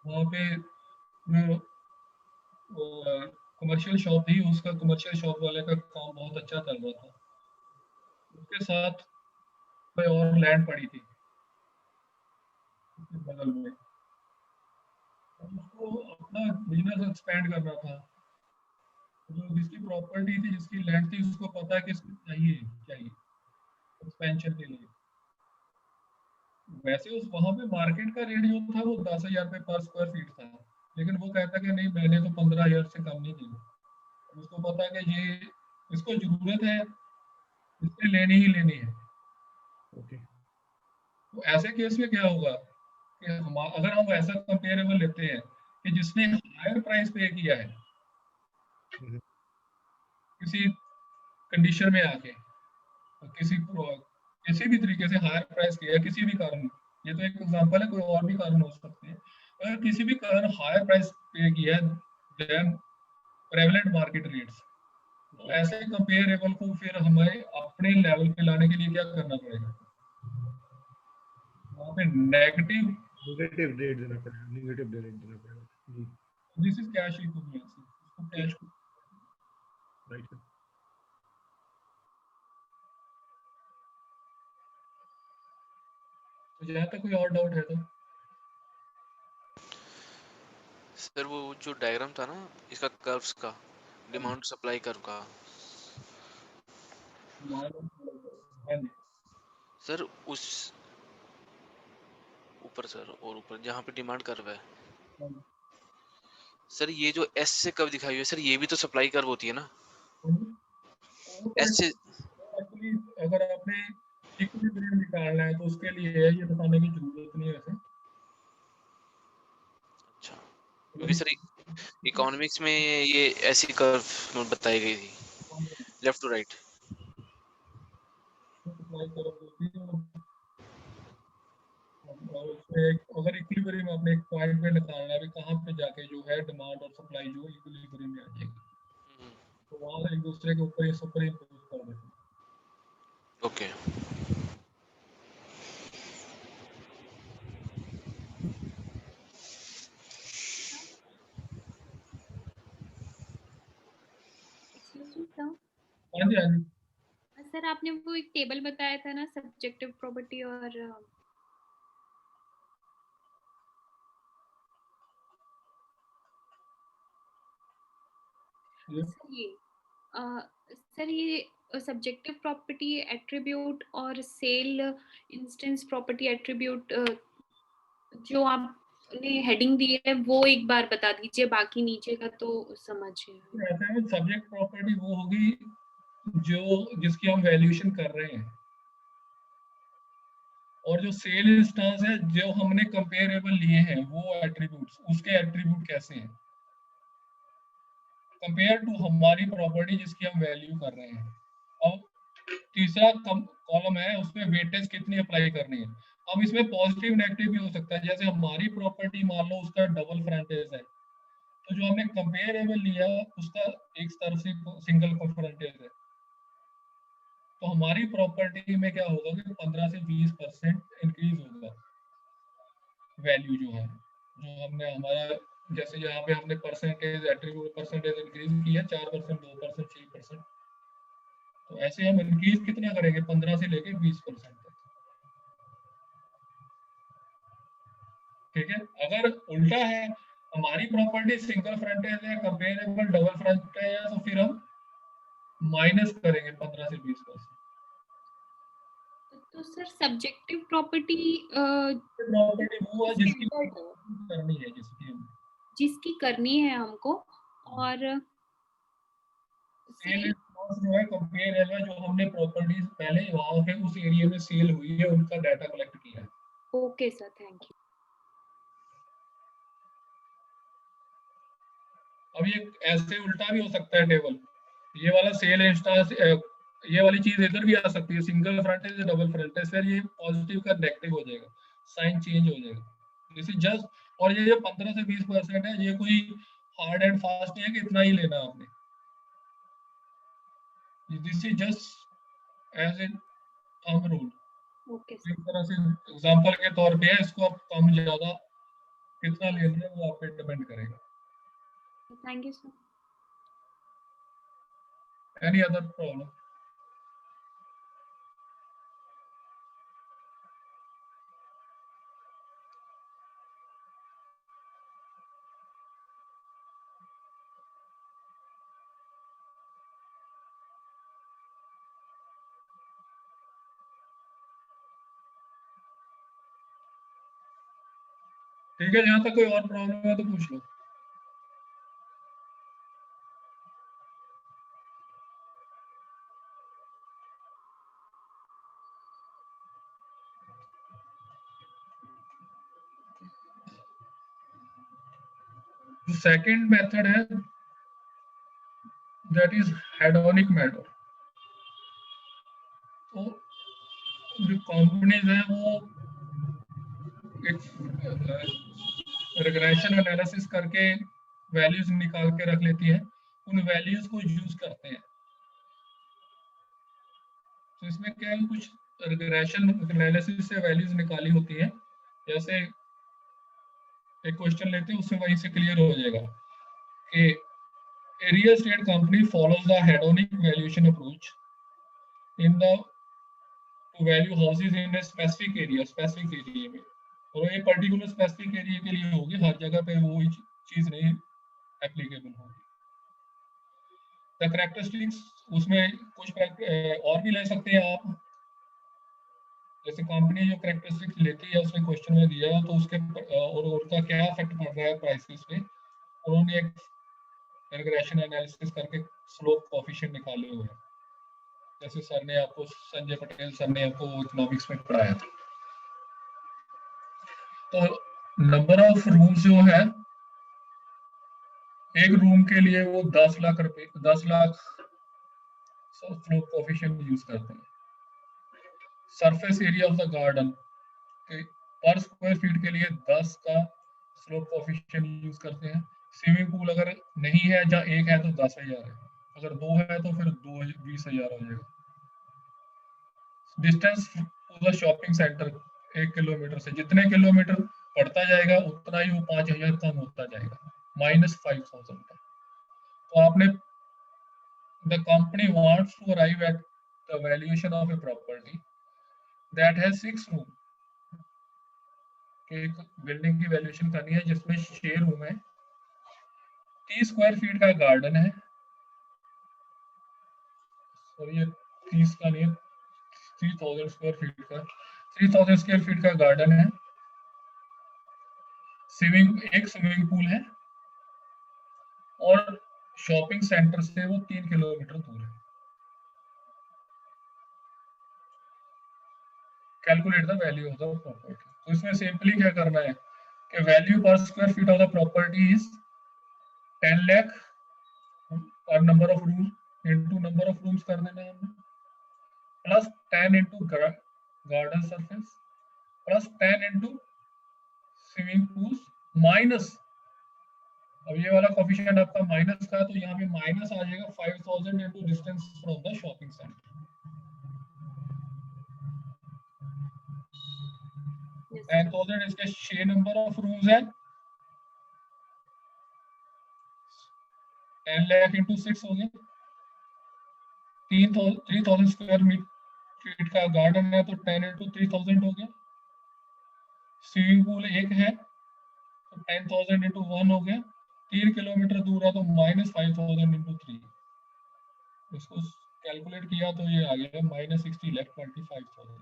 वहाँ पे कमर्शियल शॉप थी, उसका कमर्शियल शॉप वाले का काम बहुत अच्छा चल रहा था, उसके साथ कोई और लैंड पड़ी थी उसके बगल में, उसको अपना बिजनेस एक्सपेंड करना था। जो जिसकी प्रॉपर्टी थी, जिसकी लैंड थी, उसको पता है कि इसको चाहिए एक्सपेंशन के लिए। वैसे उस वहां पे मार्केट का रेट जो था वो 10,000 रुपये पर स्क्वायर फीट था, लेकिन वो कहता कि नहीं, मैंने तो 15,000 से कम नहीं दी। उसको पता है कि ये इसको जरूरत है, इससे लेनी ही लेनी है। ओके। तो ऐसे केस में क्या होगा कि हम अगर हम ऐसा कंपेरेबल लेते हैं कि जिसने हायर प्राइस पे किया है किसी कंडीशन में आके, किसी भी तरीके से हायर प्राइस किया है किसी भी कारण, ये तो एक एग्जांपल है, कोई और भी कारण हो सकते हैं। अगर किसी भी कारण हायर प्राइस पे किया है देन प्रेवलेंट मार्केट रेट्स, तो ऐसे कंपेरेबल को फिर हमें अपने लेवल पे लाने के लिए क्या करना पड़ेगा, वहाँ पे नेगेटिव नेगेटिव रेट देना पड़ेगा, नेगेटिव रेट देना पड़ेगा जी। दिस इज कैश इक्विवेलेंसी, इसको कैश राइट सर। तो जहाँ तक कोई और डाउट है तो सर वो जो डायग्राम था ना इसका कर्व्स का, डिमांड सप्लाई कर्व का, सर उस ऊपर सर और ऊपर जहाँ पे डिमांड कर्व है सर, ये जो एस से कर्व दिखाई हुई है सर, ये भी तो सप्लाई कर्व होती है ना एस से। एक्चुअली अगर आपने इक्विलिब्रियम निकालना है तो उसके लिए ये बताने की जरूरत नहीं है वैसे। अच्छा, क्योंकि सर इकोनॉमिक्स में ये ऐसी कर्व बताई गई थी, लेफ्ट टू राइट। अगर इक्विलिब्रियम आपने एक पॉइंट पे निकालना है भी कहाँ पे जाके जो है डिमांड और सप्लाई जो इक्विलिब्रियम में आ जाएगी, तो वहाँ एक दूसरे के ऊपर ये सुपर इम्पोज कर देते हैं। ओके। हाँ जी, हाँ जी। सर आपने वो एक टेबल बताया था ना, सब्जेक्टिव प्रॉपर्टी और सर ये सब्जेक्टिव प्रॉपर्टी एट्रीब्यूट और सेल इंस्टेंस प्रॉपर्टी एट्रीब्यूट जो आपने हेडिंग दी है वो एक बार बता दीजिए, बाकी नीचे का तो समझ गए। ऐसे में सब्जेक्ट प्रॉपर्टी वो होगी जो जिसकी हम वैल्यूएशन कर रहे हैं, और जो सेल इंस्टेंस है जो हमने कंपेरेबल लिए हैं वो एट्रीब्यूट्स, उसके एट्रीब्यूट कैसे हैं। कंपेयर टू हमारी प्रॉपर्टी जिसकी हम वैल्यू कर रहे हैं। अब तीसरा कॉलम है, उसमें वेटेज कितनी अप्लाई करनी है। अब इसमें पॉजिटिव नेगेटिव भी हो सकता है। जैसे हमारी प्रॉपर्टी मान लो उसका डबल फ्रंटेज है, तो जो हमने कंपेरेबल लिया उसका एक तरफ से सिंगल फ्रंटेज है, तो हमारी प्रॉपर्टी में क्या होगा कि 15 से 20% इंक्रीज होगा वैल्यू जो है, जो हमने हमारा जैसे यहाँ पे हमने परसेंटेज एट्रीब्यूट परसेंटेज इंक्रीज किया 4%, 2%, 6%, तो ऐसे हम इंक्रीज कितना करेंगे 15 से लेके 20% तक। ठीक है, अगर उल्टा है, हमारी प्रॉपर्टी सिंगल फ्रंटेज है, कंपेरेबल डबल फ्रंटेज है, तो फिर हम माइनस करेंगे 15 से 20%। तो सर सब्जेक्टिव प्रॉपर्टी प्रॉपर्टी वो है जिसकी करनी है, जिसकी करनी है हमको, और सेल जो है कंपेरेबल है, जो हमने प्रॉपर्टीज पहले वहां पे उस एरिया में सेल हुई है उनका डाटा कलेक्ट किया है। Okay sir, thank you. अब ये ऐसे उल्टा भी हो सकता है टेबल, ये वाला सेल इंस्टा ये वाली चीज इधर भी आ सकती है, सिंगल फ्रंटेज से डबल फ्रंटेज, फिर ये पॉजिटिव का नेगेटिव हो जाएगा, साइन चेंज हो जाएगा। दिस इज जस्ट, और ये जो 15 से 20% है, ये कोई हार्ड एंड फास्ट नहीं है कि इतना ही लेना आपने, this is just as in thumb rule. Okay इस तरह से एग्जांपल के तौर पे है, इसको आप कम ज्यादा कितना ले रहे हैं वो आप पे डिपेंड करेगा। Thank you sir. Any other problem? ठीक है, जहाँ तक कोई और प्रॉब्लम है तो पूछ लो। सेकंड मेथड है दैट इज हेडोनिक मेथड। तो जो कंपनीज है वो एक रिग्रेशन एनालिसिस करके वैल्यूज निकाल के रख लेती है, उन वैल्यूज को यूज करते हैं। तो इसमें क्या है, कुछ रिग्रेशन एनालिसिस से वैल्यूज निकाली होती है। जैसे एक क्वेश्चन लेते हैं, उससे वहीं से क्लियर हो जाएगा कि a real estate company follows the hedonic valuation approach in the to value houses in a specific area में, और ये पर्टिकुलर स्पेसिफिक एरिया के लिए होगी, हर जगह पे वो चीज नहीं एप्लीकेबल होगी। द कैरेक्टरिस्टिक्स, उसमें कुछ और भी ले सकते हैं आप, जैसे कंपनी जो कैरेक्टरिस्टिक्स लेती है उसमें क्वेश्चन में दिया है, तो उसके और उनका क्या इफेक्ट पड़ रहा है प्राइसेस पे, उन्होंने एक रिग्रेशन एनालिसिस करके स्लोप कोएफिशिएंट निकाले हुए हैं, जैसे सर ने आपको, संजय पटेल सर ने आपको इकोनॉमिक्स में पढ़ाया था। तो नंबर ऑफ रूम्स जो है, एक रूम के लिए वो 10 लाख रुपए 10 लाख स्लोप कोएफिशिएंट यूज करते हैं। Surface area of the garden, पर स्क्वायर फीट के लिए 10 का स्लोप कोएफिशिएंट यूज करते हैं। स्विमिंग पूल अगर नहीं है, जहाँ एक है तो 10,000 है, अगर 2 है तो फिर 20,000 हो जाएगा। Distance to the shopping centre 1 kilometre से, जितने किलोमीटर बढ़ता जाएगा उतना ही वो 5,000 कम होता जाएगा, -5,000 का। तो आपने, the company wants to arrive at the valuation of a property that has 6 room. एक बिल्डिंग की वैल्यूएशन करनी है जिसमें 6 रूम है, 30 स्क्वायर फीट का गार्डन है, सॉरी ये 30 का नहीं है, 3000 स्क्वायर फीट का, 3000 स्क्वायर फीट का गार्डन है, एक स्विमिंग पूल है, और शॉपिंग सेंटर से वो 3 किलोमीटर दूर है। Calculate the value of the property. तो इसमें सिंपली क्या करना है कि वैल्यू पर square feet of the property is 10 lakh और number of room into number of rooms कर देना है हमने, plus 10 into garden surface plus 10 into swimming pools minus, अब ये वाला कोफिशिएंट आपका माइनस का है तो यहाँ पे माइनस आ जाएगा 5000 into distance from the shopping centre. 10,000 इसके 6 नंबर ऑफ रूम्स है, 10 लाख इंटू 6 हो गया, 3000 स्क्वायर फीट का गार्डन है तो 10 इंटू 3000 हो गया, स्विमिंग पूल एक है तो 10,000 इंटू 1 हो गया, 3 किलोमीटर दूर है तो -5000 इंटू 3, इसको कैलकुलेट किया तो ये आ गया -60,25,000।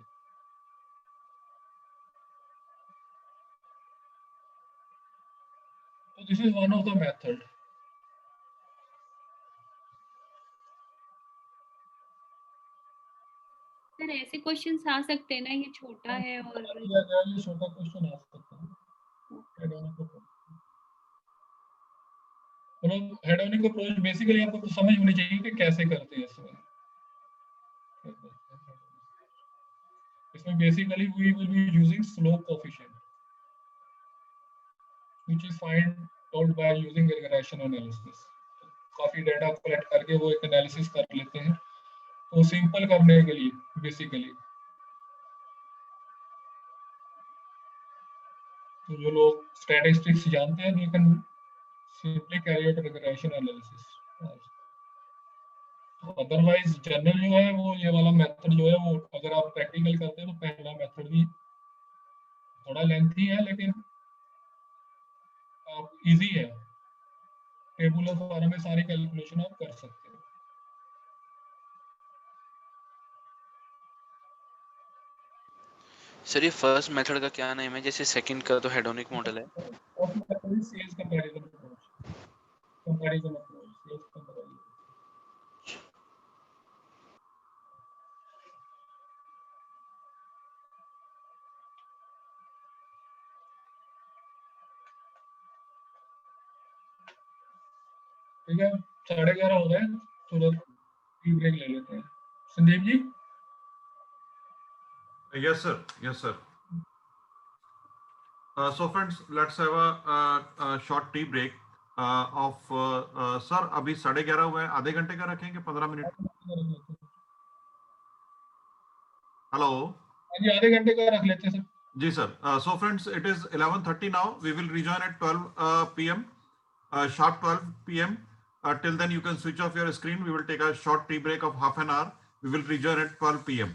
So this is one of the method. Sir ऐसे क्वेश्चंस आ सकते हैं ना, ये छोटा है और ये छोटा क्वेश्चन आ सकता है। मतलब हेडोनिक अप्रोच बेसिकली आपको समझ होनी चाहिए कि कैसे करते हैं इसमें। इसमें basically we will be using slope coefficient which is find out by using regression analysis। काफी डेटा कलेक्ट करके वो एक एनालिसिस कर लेते हैं, तो सिंपल करने के लिए बेसिकली तो जो लोग स्टैटिस्टिक्स जानते हैं they can simply carry out regression analysis। Otherwise general जो है वो ये वाला मेथड जो है वो अगर आप प्रैक्टिकल करते हैं तो पहला मेथड भी थोड़ा लेंथी है लेकिन आप इजी है, टेबुलर फॉर्म में सारी कैलकुलेशन आप कर सकते हैं। सर ये फर्स्ट मेथड का क्या नेम है, जैसे सेकंड का तो हेडोनिक मॉडल है। Sales comparison approach, comparison approach, sales comparison. ठीक है 11:30 हो गए, तुरंत टी ब्रेक ले लेते हैं। Sandeep ji. Yes, sir. Yes, sir. So, friends, let's have a short tea break of sir. अभी 11:30 हुए हैं, आधे घंटे का रखेंगे 15 मिनट। हेलो। जी आधे घंटे का रख लेते हैं सर। जी sir. So, friends, it is 11:30 now. We will rejoin at 12 p.m. Sharp 12 p.m. Till then, you can switch off your screen. We will take a short tea break of half an hour. We will rejoin at 12 p.m.